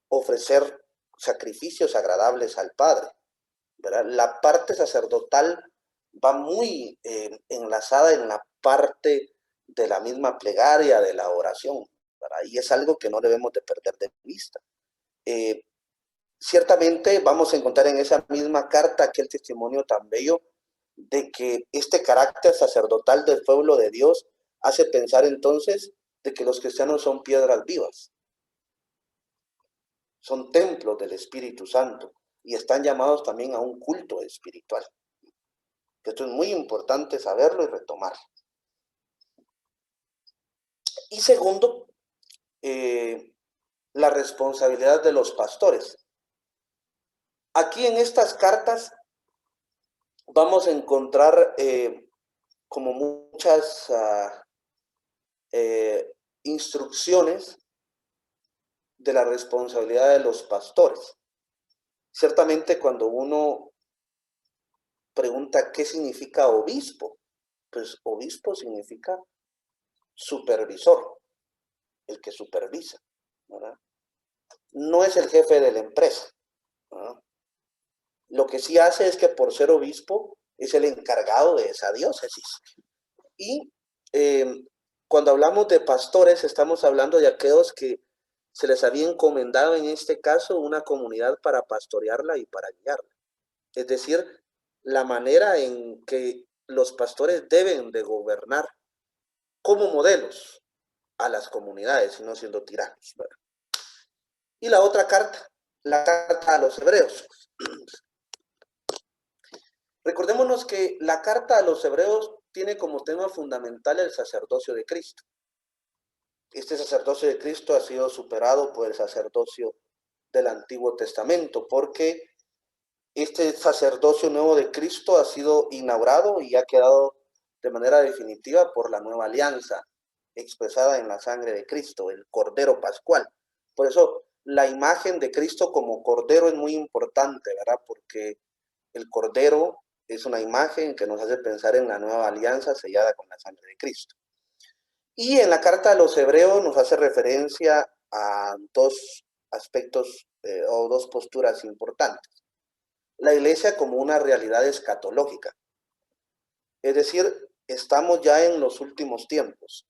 ofrecer sacrificios agradables al Padre, ¿verdad? La parte sacerdotal va muy enlazada en la parte de la misma plegaria, de la oración, ¿verdad? Y es algo que no debemos de perder de vista. Ciertamente vamos a encontrar en esa misma carta aquel testimonio tan bello de que este carácter sacerdotal del pueblo de Dios hace pensar entonces de que los cristianos son piedras vivas, son templos del Espíritu Santo y están llamados también a un culto espiritual. Esto es muy importante saberlo y retomar. Y segundo, la responsabilidad de los pastores. Aquí en estas cartas vamos a encontrar como muchas instrucciones de la responsabilidad de los pastores. Ciertamente cuando uno pregunta qué significa obispo, pues obispo significa supervisor, el que supervisa, ¿verdad? No es el jefe de la empresa, ¿verdad? Lo que sí hace es que por ser obispo es el encargado de esa diócesis. Y cuando hablamos de pastores, estamos hablando de aquellos que se les había encomendado en este caso una comunidad para pastorearla y para guiarla. Es decir, la manera en que los pastores deben de gobernar como modelos a las comunidades y no siendo tiranos, ¿verdad? Y la otra carta, la carta a los hebreos. Recordémonos que la carta a los hebreos tiene como tema fundamental el sacerdocio de Cristo. Este sacerdocio de Cristo ha sido superado por el sacerdocio del Antiguo Testamento, porque este sacerdocio nuevo de Cristo ha sido inaugurado y ha quedado de manera definitiva por la nueva alianza expresada en la sangre de Cristo, el Cordero Pascual. Por eso la imagen de Cristo como Cordero es muy importante, ¿verdad? Porque el Cordero es una imagen que nos hace pensar en la nueva alianza sellada con la sangre de Cristo. Y en la carta a los Hebreos nos hace referencia a dos aspectos o dos posturas importantes. La iglesia como una realidad escatológica. Es decir, estamos ya en los últimos tiempos,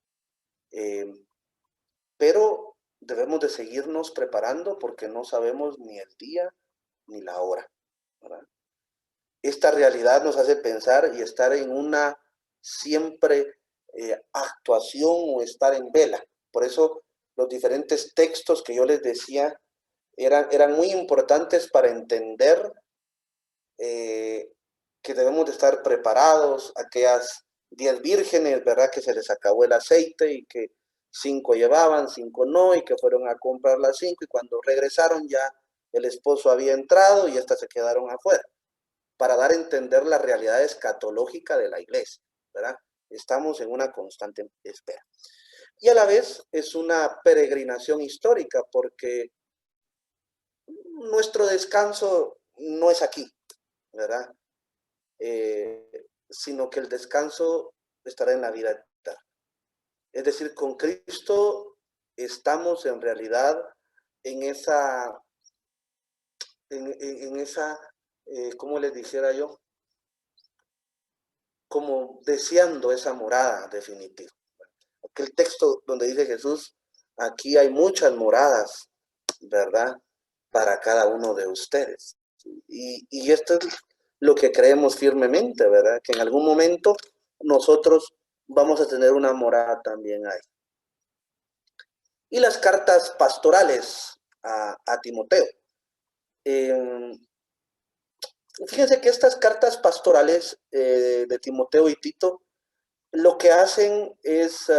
pero debemos de seguirnos preparando porque no sabemos ni el día ni la hora, ¿verdad? Esta realidad nos hace pensar y estar en una siempre actuación o estar en vela. Por eso los diferentes textos que yo les decía eran muy importantes para entender que debemos de estar preparados. Aquellas 10 vírgenes, ¿verdad? Que se les acabó el aceite y que 5 llevaban, 5 no, y que fueron a comprar las 5 y cuando regresaron ya el esposo había entrado y estas se quedaron afuera, para dar a entender la realidad escatológica de la iglesia, ¿verdad? Estamos en una constante espera. Y a la vez es una peregrinación histórica porque nuestro descanso no es aquí, ¿verdad? Sino que el descanso estará en la vida eterna. Es decir, con Cristo estamos en realidad en esa, ¿cómo les dijera yo? Como deseando esa morada definitiva. Aquel texto donde dice Jesús, aquí hay muchas moradas, ¿verdad? Para cada uno de ustedes. Y esto es lo que creemos firmemente, ¿verdad? Que en algún momento nosotros vamos a tener una morada también ahí. Y las cartas pastorales a Timoteo. Fíjense que estas cartas pastorales de Timoteo y Tito lo que hacen es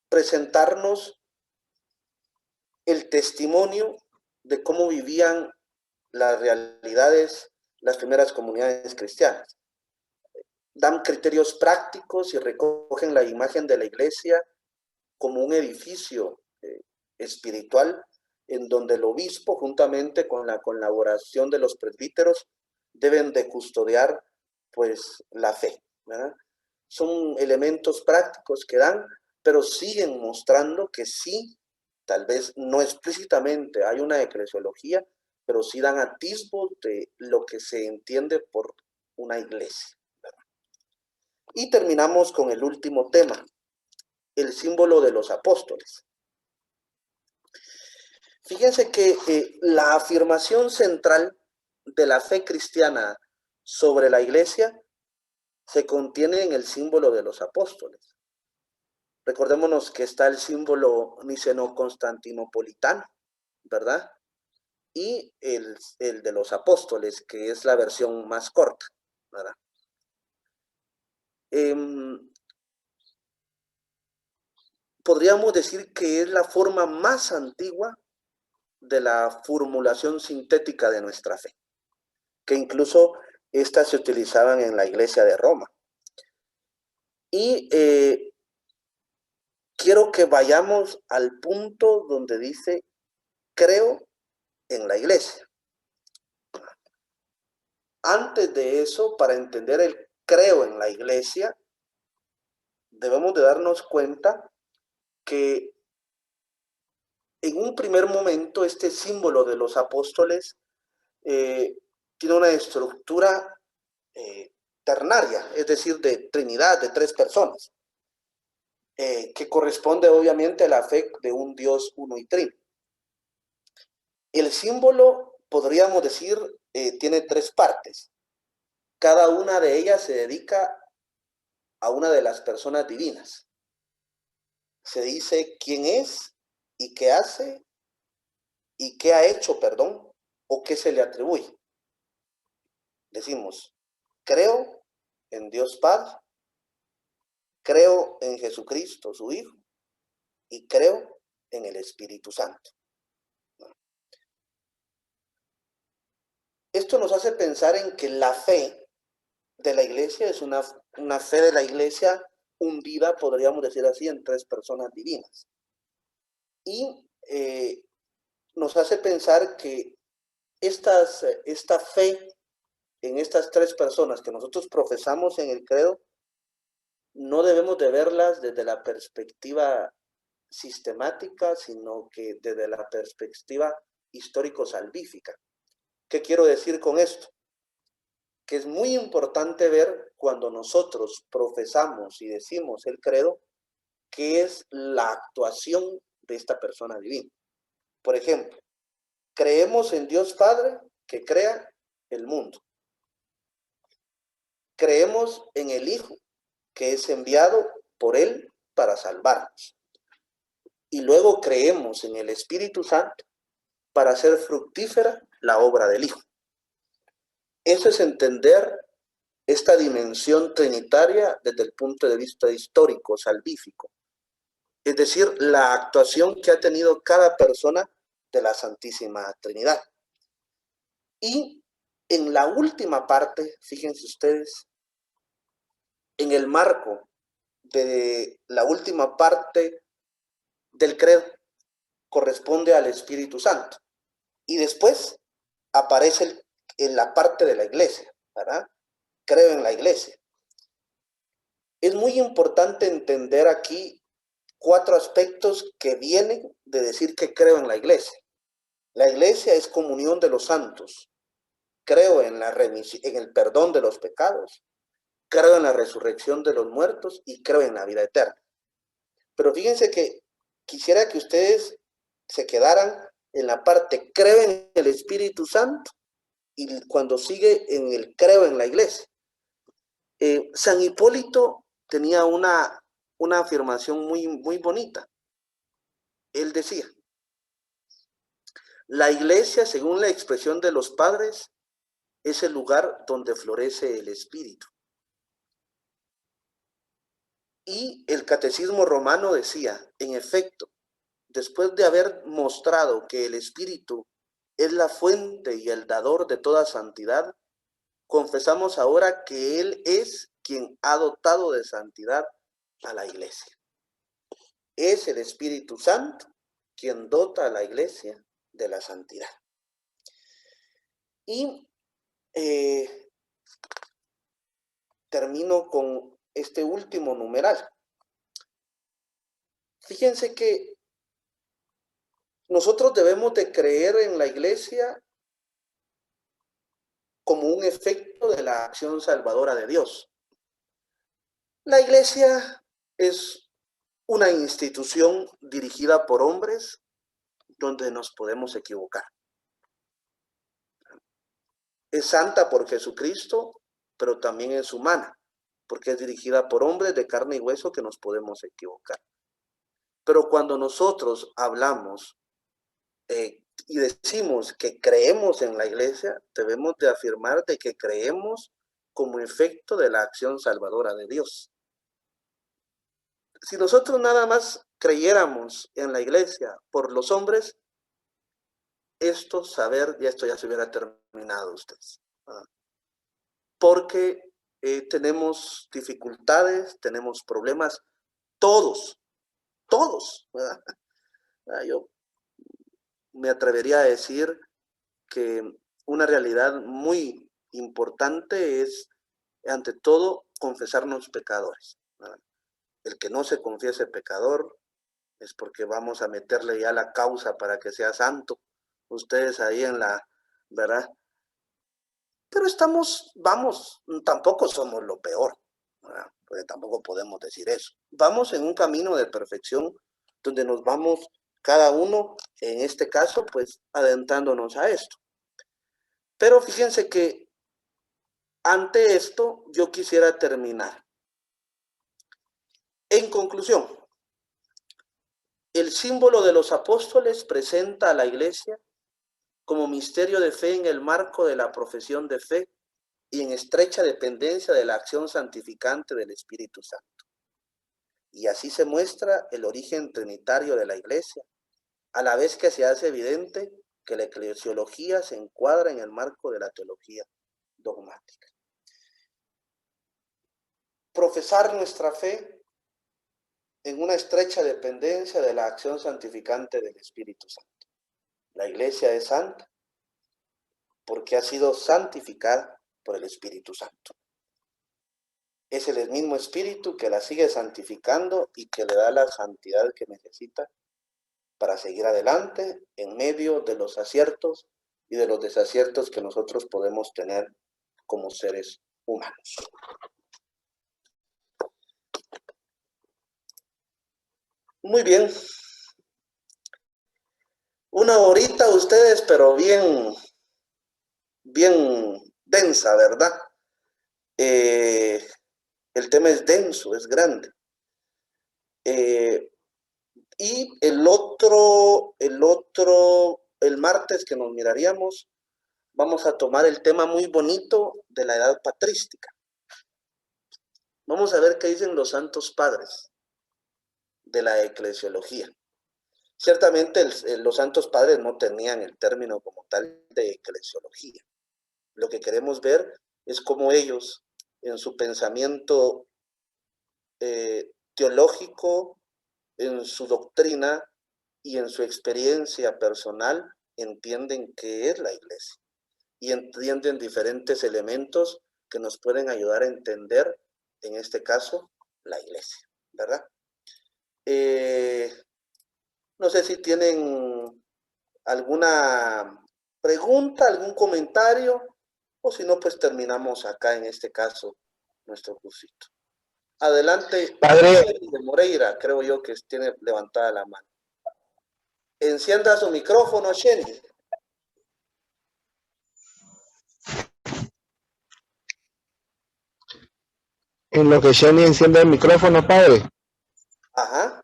presentarnos el testimonio de cómo vivían las realidades las primeras comunidades cristianas. Dan criterios prácticos y recogen la imagen de la iglesia como un edificio espiritual en donde el obispo, juntamente con la colaboración de los presbíteros, deben de custodiar pues la fe, ¿verdad? Son elementos prácticos que dan, pero siguen mostrando que sí, tal vez no explícitamente hay una eclesiología, pero sí dan atisbos de lo que se entiende por una iglesia, ¿verdad? Y terminamos con el último tema, el símbolo de los apóstoles. Fíjense que la afirmación central de la fe cristiana sobre la iglesia se contiene en el símbolo de los apóstoles. Recordémonos que está el símbolo niceno-constantinopolitano, ¿verdad? Y el de los apóstoles, que es la versión más corta, ¿verdad? Podríamos decir que es la forma más antigua de la formulación sintética de nuestra fe, que incluso estas se utilizaban en la iglesia de Roma. Y quiero que vayamos al punto donde dice, creo en la iglesia. Antes de eso, para entender el creo en la iglesia, debemos de darnos cuenta que en un primer momento este símbolo de los apóstoles tiene una estructura ternaria, es decir, de Trinidad, de 3 personas, que corresponde obviamente a la fe de un Dios uno y trino. El símbolo, podríamos decir, tiene 3 partes. Cada una de ellas se dedica a una de las personas divinas. Se dice quién es y qué hace y qué ha hecho, perdón, o qué se le atribuye. Decimos, creo en Dios Padre, creo en Jesucristo, su Hijo, y creo en el Espíritu Santo. Esto nos hace pensar en que la fe de la iglesia es una fe de la iglesia hundida, podríamos decir así, en 3 personas divinas. Y nos hace pensar que esta fe en estas 3 personas que nosotros profesamos en el credo no debemos de verlas desde la perspectiva sistemática, sino que desde la perspectiva histórico-salvífica. ¿Qué quiero decir con esto? Que es muy importante ver cuando nosotros profesamos y decimos el credo, qué es la actuación de esta persona divina. Por ejemplo, creemos en Dios Padre que crea el mundo. Creemos en el Hijo que es enviado por Él para salvarnos. Y luego creemos en el Espíritu Santo para hacer fructífera la obra del Hijo. Eso es entender esta dimensión trinitaria desde el punto de vista histórico, salvífico. Es decir, la actuación que ha tenido cada persona de la Santísima Trinidad. Y en la última parte, fíjense ustedes, en el marco de la última parte del credo, corresponde al Espíritu Santo. Y después aparece en la parte de la iglesia, ¿verdad? Creo en la iglesia. Es muy importante entender aquí 4 aspectos que vienen de decir que creo en la iglesia. La iglesia es comunión de los santos. Creo en el perdón de los pecados. Creo en la resurrección de los muertos y creo en la vida eterna. Pero fíjense que quisiera que ustedes se quedaran en la parte creo en el Espíritu Santo y cuando sigue en el creo en la iglesia. San Hipólito tenía una afirmación muy bonita. Él decía, la iglesia, según la expresión de los padres, es el lugar donde florece el espíritu. Y el catecismo romano decía, en efecto, después de haber mostrado que el espíritu es la fuente y el dador de toda santidad, confesamos ahora que él es quien ha dotado de santidad a la iglesia. Es el Espíritu Santo quien dota a la iglesia de la santidad. Y termino con este último numeral. Fíjense que nosotros debemos de creer en la iglesia como un efecto de la acción salvadora de Dios. La iglesia es una institución dirigida por hombres donde nos podemos equivocar. Es santa por Jesucristo, pero también es humana, porque es dirigida por hombres de carne y hueso que nos podemos equivocar. Pero cuando nosotros hablamos y decimos que creemos en la iglesia, debemos de afirmar de que creemos como efecto de la acción salvadora de Dios. Si nosotros nada más creyéramos en la iglesia por los hombres, esto ya se hubiera terminado ustedes. Porque tenemos dificultades, tenemos problemas, todos, ¿verdad? Yo me atrevería a decir que una realidad muy importante es, ante todo, confesarnos pecadores, ¿verdad? El que no se confiese pecador es porque vamos a meterle ya la causa para que sea santo. Ustedes ahí ¿verdad? Pero tampoco somos lo peor, ¿verdad? Porque tampoco podemos decir eso. Vamos en un camino de perfección donde nos vamos cada uno, en este caso, pues adentrándonos a esto. Pero fíjense que ante esto yo quisiera terminar. En conclusión, el símbolo de los apóstoles presenta a la iglesia como misterio de fe en el marco de la profesión de fe y en estrecha dependencia de la acción santificante del Espíritu Santo. Y así se muestra el origen trinitario de la iglesia, a la vez que se hace evidente que la eclesiología se encuadra en el marco de la teología dogmática. Profesar nuestra fe en una estrecha dependencia de la acción santificante del Espíritu Santo. La iglesia es santa porque ha sido santificada por el Espíritu Santo. es el mismo Espíritu que la sigue santificando y que le da la santidad que necesita para seguir adelante en medio de los aciertos y de los desaciertos que nosotros podemos tener como seres humanos. Muy bien. Una horita ustedes, pero bien densa, ¿verdad? El tema es denso, es grande. Y el martes que nos miraríamos, vamos a tomar el tema muy bonito de la edad patrística. Vamos a ver qué dicen los santos padres de la eclesiología. Ciertamente los santos padres no tenían el término como tal de eclesiología. Lo que queremos ver es cómo ellos, en su pensamiento teológico, en su doctrina y en su experiencia personal, entienden qué es la iglesia y entienden diferentes elementos que nos pueden ayudar a entender, en este caso, la iglesia, ¿verdad? No sé si tienen alguna pregunta, algún comentario, o si no, pues terminamos acá, en este caso, nuestro cursito. Adelante, Padre. de Moreira, creo yo que tiene levantada la mano. Encienda su micrófono, Shelly. En lo que Sheni enciende el micrófono, padre. Ajá.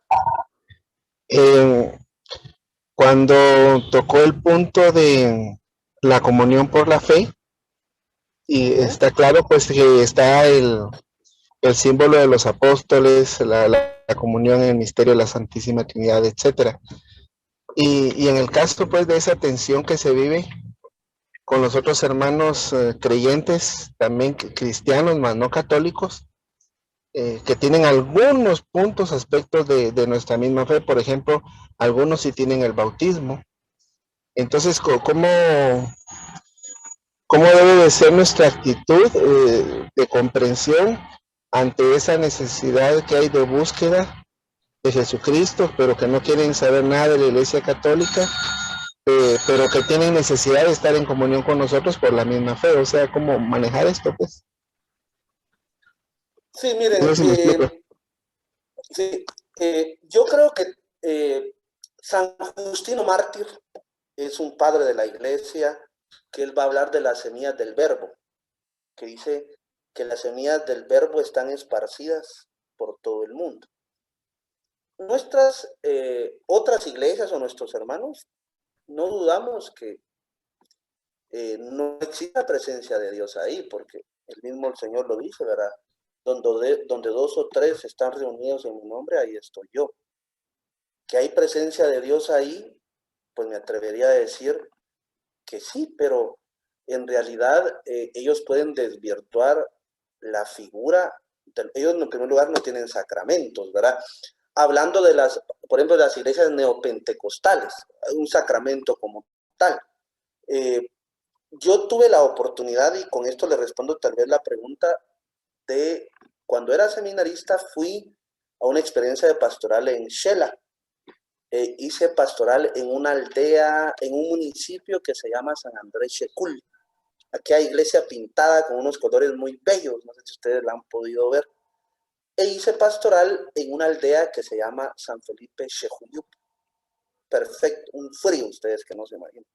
Cuando tocó el punto de la comunión por la fe, y está claro pues que está el símbolo de los apóstoles, la comunión en el misterio de la Santísima Trinidad, etcétera. Y en el caso pues de esa tensión que se vive con los otros hermanos creyentes, también cristianos, más no católicos, que tienen algunos puntos, aspectos de nuestra misma fe, por ejemplo, algunos sí tienen el bautismo. Entonces, ¿cómo debe de ser nuestra actitud de comprensión ante esa necesidad que hay de búsqueda de Jesucristo, pero que no quieren saber nada de la Iglesia Católica, pero que tienen necesidad de estar en comunión con nosotros por la misma fe? O sea, ¿cómo manejar esto, pues? Sí, miren, No sé si me explico. sí, yo creo que San Justino Mártir es un padre de la iglesia, que él va a hablar de las semillas del verbo, que dice que las semillas del verbo están esparcidas por todo el mundo. Nuestras otras iglesias o nuestros hermanos, no dudamos que no exista presencia de Dios ahí, porque el mismo Señor lo dice, ¿verdad? Donde dos o tres están reunidos en mi nombre, ahí estoy yo. Que hay presencia de Dios ahí, pues me atrevería a decir que sí, pero en realidad ellos pueden desvirtuar la figura. Ellos en primer lugar no tienen sacramentos, ¿verdad? Hablando de por ejemplo, de las iglesias neopentecostales, un sacramento como tal. Yo tuve la oportunidad, y con esto le respondo tal vez la pregunta, de cuando era seminarista fui a una experiencia de pastoral en Shela. Hice pastoral en una aldea, en un municipio que se llama San Andrés Checul. Aquí hay iglesia pintada con unos colores muy bellos, no sé si ustedes la han podido ver. E hice pastoral en una aldea que se llama San Felipe Xejuyup. Perfecto, un frío, ustedes que no se imaginan.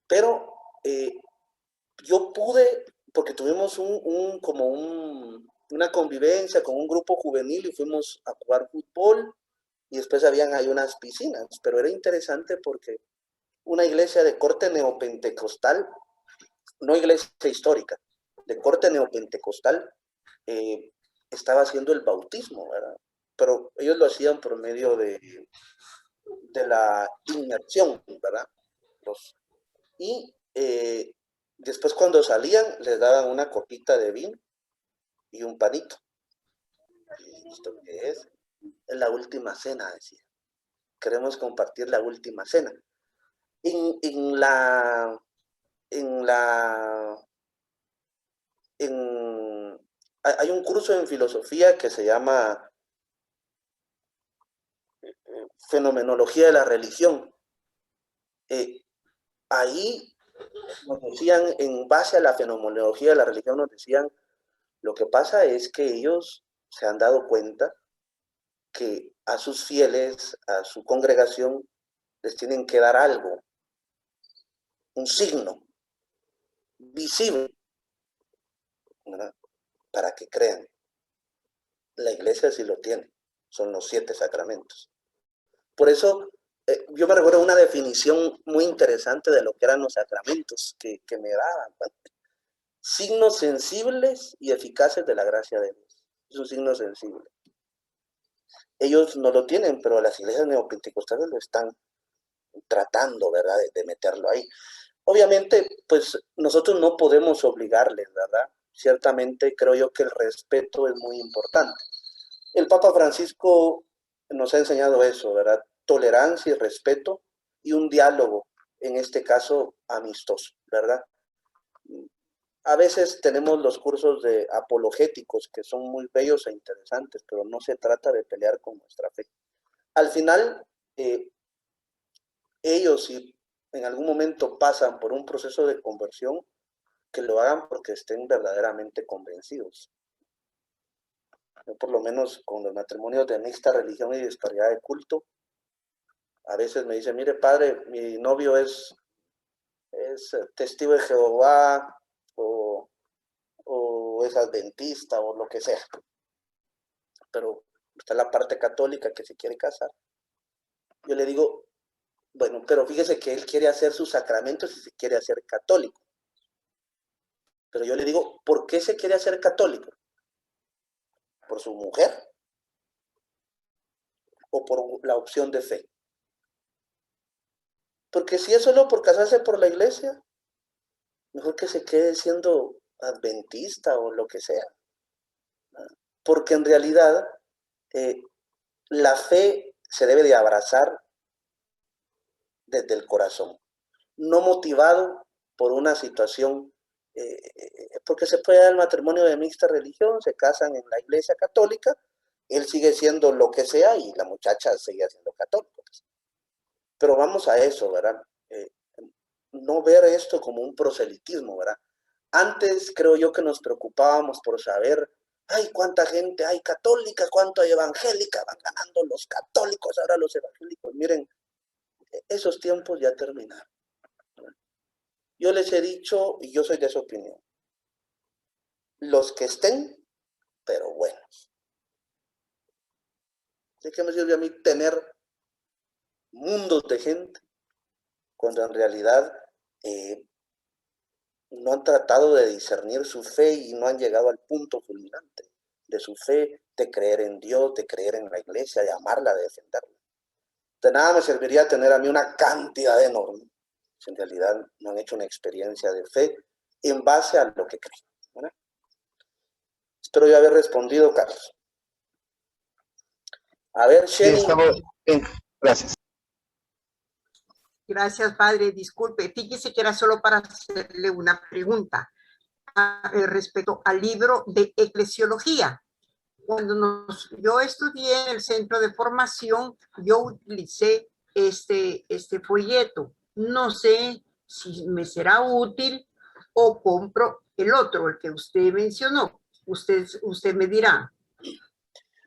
Pero yo pude, porque tuvimos una convivencia con un grupo juvenil y fuimos a jugar fútbol, y después hay unas piscinas, pero era interesante porque una iglesia de corte neopentecostal, no iglesia histórica, de corte neopentecostal, estaba haciendo el bautismo, ¿verdad? Pero ellos lo hacían por medio de la inmersión, ¿verdad? Y después cuando salían les daban una copita de vino y un panito. ¿Esto qué es? Es la última cena, decía. Queremos compartir la última cena. hay un curso en filosofía que se llama Fenomenología de la Religión. Ahí nos decían, en base a la fenomenología de la religión, nos decían, lo que pasa es que ellos se han dado cuenta que a sus fieles, a su congregación, les tienen que dar algo, un signo visible, ¿verdad? Para que crean. La iglesia sí lo tiene, son los 7 sacramentos. Por eso, yo me recuerdo una definición muy interesante de lo que eran los sacramentos que me daban. Signos sensibles y eficaces de la gracia de Dios. Es un signo sensible. Ellos no lo tienen, pero las iglesias neopentecostales lo están tratando, ¿verdad?, de meterlo ahí. Obviamente, pues nosotros no podemos obligarles, ¿verdad? Ciertamente creo yo que el respeto es muy importante. El Papa Francisco nos ha enseñado eso, ¿verdad? Tolerancia y respeto y un diálogo, en este caso amistoso, ¿verdad? A veces tenemos los cursos de apologéticos que son muy bellos e interesantes, pero no se trata de pelear con nuestra fe. Al final, ellos si en algún momento pasan por un proceso de conversión, que lo hagan porque estén verdaderamente convencidos. Yo por lo menos con los matrimonios de mixta religión y disparidad de culto, a veces me dicen, mire padre, mi novio es testigo de Jehová o es adventista o lo que sea, pero está la parte católica que se quiere casar. Yo le digo, bueno, pero fíjese que él quiere hacer sus sacramentos y se quiere hacer católico. Pero yo le digo, ¿por qué se quiere hacer católico? ¿Por su mujer? ¿O por la opción de fe? Porque si es solo por casarse por la iglesia, mejor que se quede siendo adventista o lo que sea. Porque en realidad la fe se debe de abrazar desde el corazón, no motivado por una situación, porque se puede dar el matrimonio de mixta religión, se casan en la iglesia católica, él sigue siendo lo que sea y la muchacha sigue siendo católica. Pero vamos a eso, ¿verdad? No ver esto como un proselitismo, ¿verdad? Antes creo yo que nos preocupábamos por saber, ay, cuánta gente hay católica, cuánto hay evangélica, van ganando los católicos, ahora los evangélicos. Miren, esos tiempos ya terminaron. Yo les he dicho, y yo soy de esa opinión, los que estén, pero buenos. ¿De qué me sirve a mí tener mundos de gente cuando en realidad no han tratado de discernir su fe y no han llegado al punto culminante de su fe, de creer en Dios, de creer en la iglesia, de amarla, de defenderla? De nada me serviría tener a mí una cantidad enorme si en realidad no han hecho una experiencia de fe en base a lo que creen, ¿verdad? Espero yo haber respondido, Carlos. A ver, Shelly. Sí, gracias. Gracias, padre. Disculpe, fíjese que era solo para hacerle una pregunta respecto al libro de eclesiología. Cuando yo estudié en el centro de formación, yo utilicé este folleto. No sé si me será útil o compro el otro, el que usted mencionó. Usted me dirá.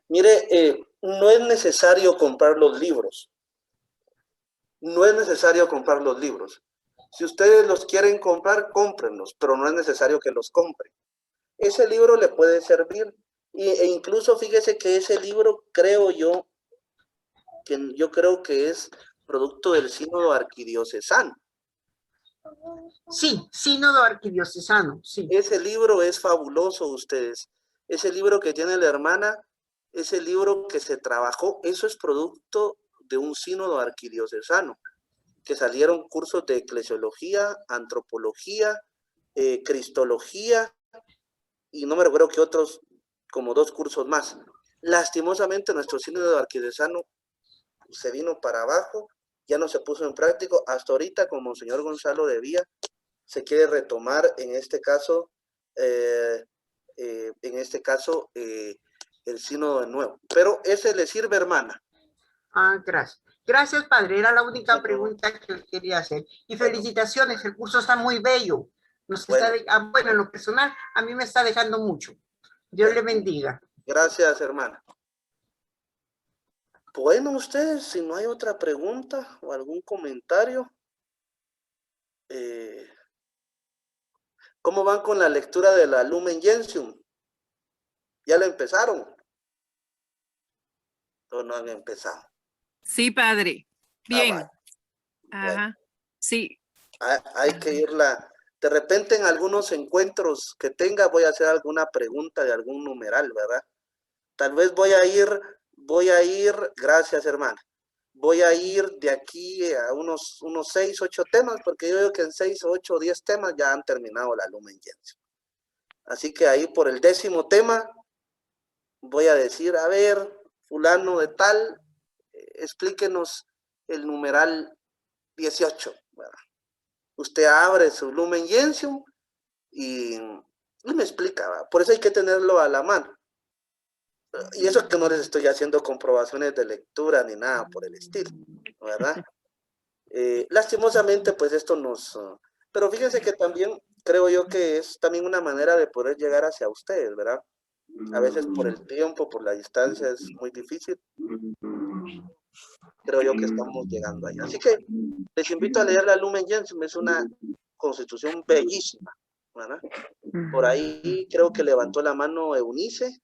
Mire, no es necesario comprar los libros. No es necesario comprar los libros. Si ustedes los quieren comprar, cómprenlos, pero no es necesario que los compren. Ese libro le puede servir. E incluso fíjese que ese libro, creo yo que es producto del sínodo arquidiocesano. Sí, sínodo arquidiocesano, sí. Ese libro es fabuloso, ustedes. Ese libro que tiene la hermana, ese libro que se trabajó, eso es producto de un sínodo arquidiocesano, que salieron cursos de eclesiología, antropología, cristología, y no me recuerdo que otros, como 2 cursos más. Lastimosamente nuestro sínodo arquidiocesano se vino para abajo, ya no se puso en práctica. Hasta ahorita, como el señor Gonzalo Devía, se quiere retomar, en este caso, en este caso, el sínodo de nuevo. Pero ese le sirve, hermana. Gracias. Gracias, padre. Era la única Bueno. pregunta que quería hacer. Y Bueno. felicitaciones, el curso está muy bello. Bueno. Bueno, en lo personal, a mí me está dejando mucho. Dios Bueno. le bendiga. Gracias, hermana. Bueno, ustedes, si no hay otra pregunta o algún comentario, ¿cómo van con la lectura de la Lumen Gentium? ¿Ya la empezaron? ¿O no han empezado? Sí, padre. Bien. Vale. Ajá. Bueno. Sí. Hay que irla. De repente en algunos encuentros que tenga voy a hacer alguna pregunta de algún numeral, ¿verdad? Tal vez voy a ir, gracias hermana, voy a ir de aquí a unos 6, 8 temas, porque yo veo que en 6, 8, 10 temas ya han terminado la Lumen Gentium. Así que ahí por el 10º tema voy a decir, a ver, fulano de tal, explíquenos el numeral 18, ¿verdad? Usted abre su Lumen Gentium y me explica, ¿verdad? Por eso hay que tenerlo a la mano. Y eso que no les estoy haciendo comprobaciones de lectura ni nada por el estilo, ¿verdad? Lastimosamente, pues esto nos... pero fíjense que también creo yo que es también una manera de poder llegar hacia ustedes, ¿verdad? A veces por el tiempo, por la distancia es muy difícil. Creo yo que estamos llegando allá. Así que les invito a leer la Lumen Gentium, es una constitución bellísima, ¿verdad? Por ahí creo que levantó la mano Eunice.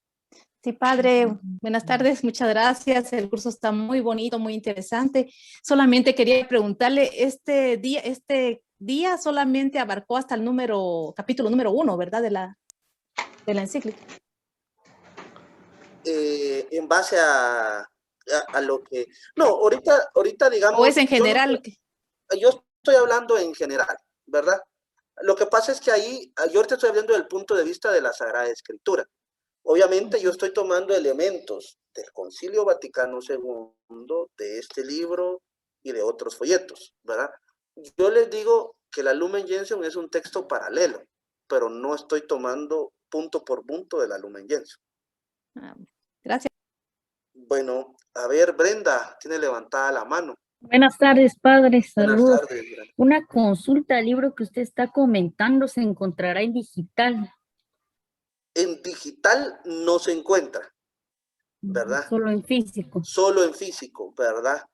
Sí, padre, buenas tardes, muchas gracias. El curso está muy bonito, muy interesante. Solamente quería preguntarle, este día solamente abarcó hasta el capítulo número 1, ¿verdad? De la encíclica. En base a lo que... No, ahorita digamos... ¿O es en general? Yo estoy hablando en general, ¿verdad? Lo que pasa es que ahí, yo ahorita estoy hablando del punto de vista de la Sagrada Escritura. Obviamente yo estoy tomando elementos del Concilio Vaticano II, de este libro y de otros folletos, ¿verdad? Yo les digo que la Lumen Gentium es un texto paralelo, pero no estoy tomando punto por punto de la Lumen Gentium. Gracias. Bueno, a ver, Brenda, tiene levantada la mano. Buenas tardes, padre. Saludos. Buenas tardes, Brenda. Una consulta, el libro que usted está comentando se encontrará en digital. En digital no se encuentra, ¿verdad? Solo en físico. Solo en físico, ¿verdad?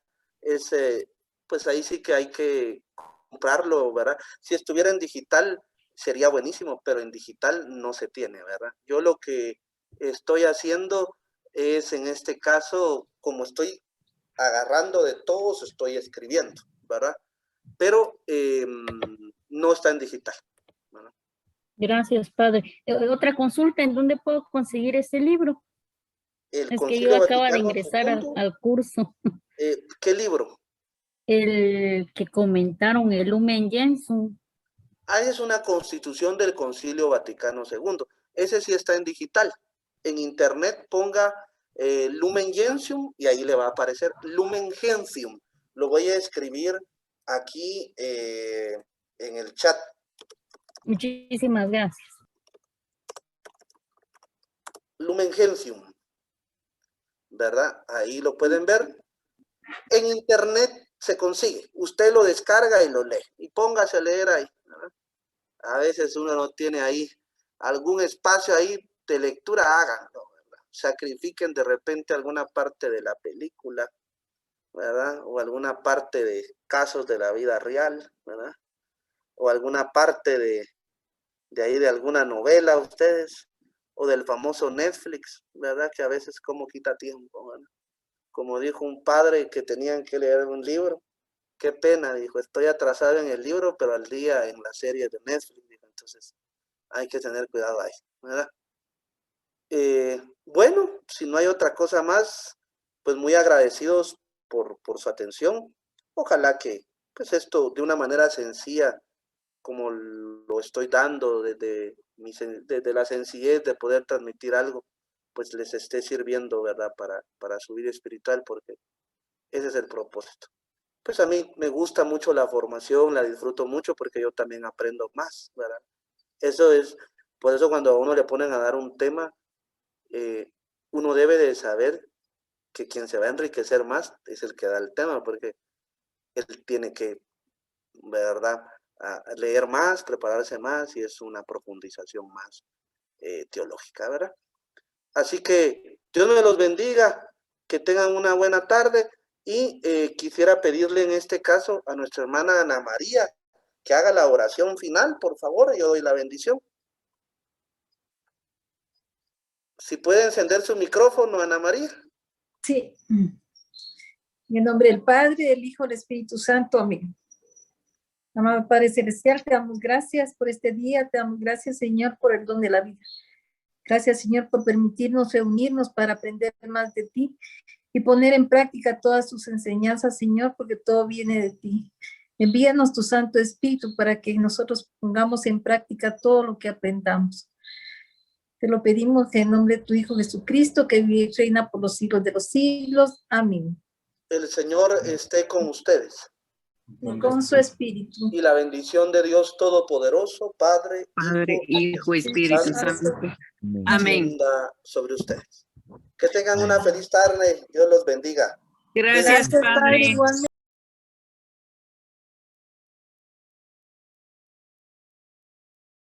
Pues ahí sí que hay que comprarlo, ¿verdad? Si estuviera en digital sería buenísimo, pero en digital no se tiene, ¿verdad? Yo lo que estoy haciendo es, en este caso, como estoy agarrando de todos, estoy escribiendo, ¿verdad? Pero no está en digital, ¿verdad? Gracias, padre. Otra consulta, ¿en dónde puedo conseguir ese libro? Es que yo acabo de ingresar al curso. ¿Qué libro? El que comentaron, el Lumen Gentium. Es una constitución del Concilio Vaticano II. Ese sí está en digital. En internet ponga Lumen Gentium y ahí le va a aparecer Lumen Gentium. Lo voy a escribir aquí en el chat. Muchísimas gracias. Lumen Gentium, ¿verdad? Ahí lo pueden ver. En internet se consigue. Usted lo descarga y lo lee. Y póngase a leer ahí, ¿verdad? A veces uno no tiene ahí algún espacio ahí de lectura, háganlo, ¿verdad? Sacrifiquen de repente alguna parte de la película, ¿verdad? O alguna parte de casos de la vida real, ¿verdad? O alguna parte de ahí de alguna novela ustedes, o del famoso Netflix, ¿verdad? Que a veces como quita tiempo, ¿verdad? Como dijo un padre que tenían que leer un libro, qué pena, dijo, estoy atrasado en el libro, pero al día en la serie de Netflix, dijo, entonces hay que tener cuidado ahí, ¿verdad? Bueno, si no hay otra cosa más, pues muy agradecidos por su atención. Ojalá que pues esto de una manera sencilla, como lo estoy dando desde la sencillez de poder transmitir algo, pues les esté sirviendo, ¿verdad? Para su vida espiritual, porque ese es el propósito. Pues a mí me gusta mucho la formación, la disfruto mucho porque yo también aprendo más, ¿verdad? Eso es, por eso cuando a uno le ponen a dar un tema, uno debe de saber que quien se va a enriquecer más es el que da el tema, porque él tiene que, ¿verdad?, leer más, prepararse más, y es una profundización más teológica, ¿verdad? Así que Dios me los bendiga, que tengan una buena tarde, y quisiera pedirle en este caso a nuestra hermana Ana María que haga la oración final, por favor. Yo doy la bendición. Si puede encender su micrófono, Ana María. Sí. En el nombre del Padre, del Hijo, del Espíritu Santo. Amén. Amado Padre Celestial, te damos gracias por este día. Te damos gracias, Señor, por el don de la vida. Gracias, Señor, por permitirnos reunirnos para aprender más de ti y poner en práctica todas tus enseñanzas, Señor, porque todo viene de ti. Envíanos tu Santo Espíritu para que nosotros pongamos en práctica todo lo que aprendamos. Te lo pedimos en nombre de tu Hijo Jesucristo, que vive y reina por los siglos de los siglos. Amén. El Señor esté con ustedes. Y con su Espíritu. Y la bendición de Dios Todopoderoso, Padre, Hijo, Espíritu Santo. Amén. Sobre ustedes. Que tengan una feliz tarde. Dios los bendiga. Gracias, Padre. Igualmente.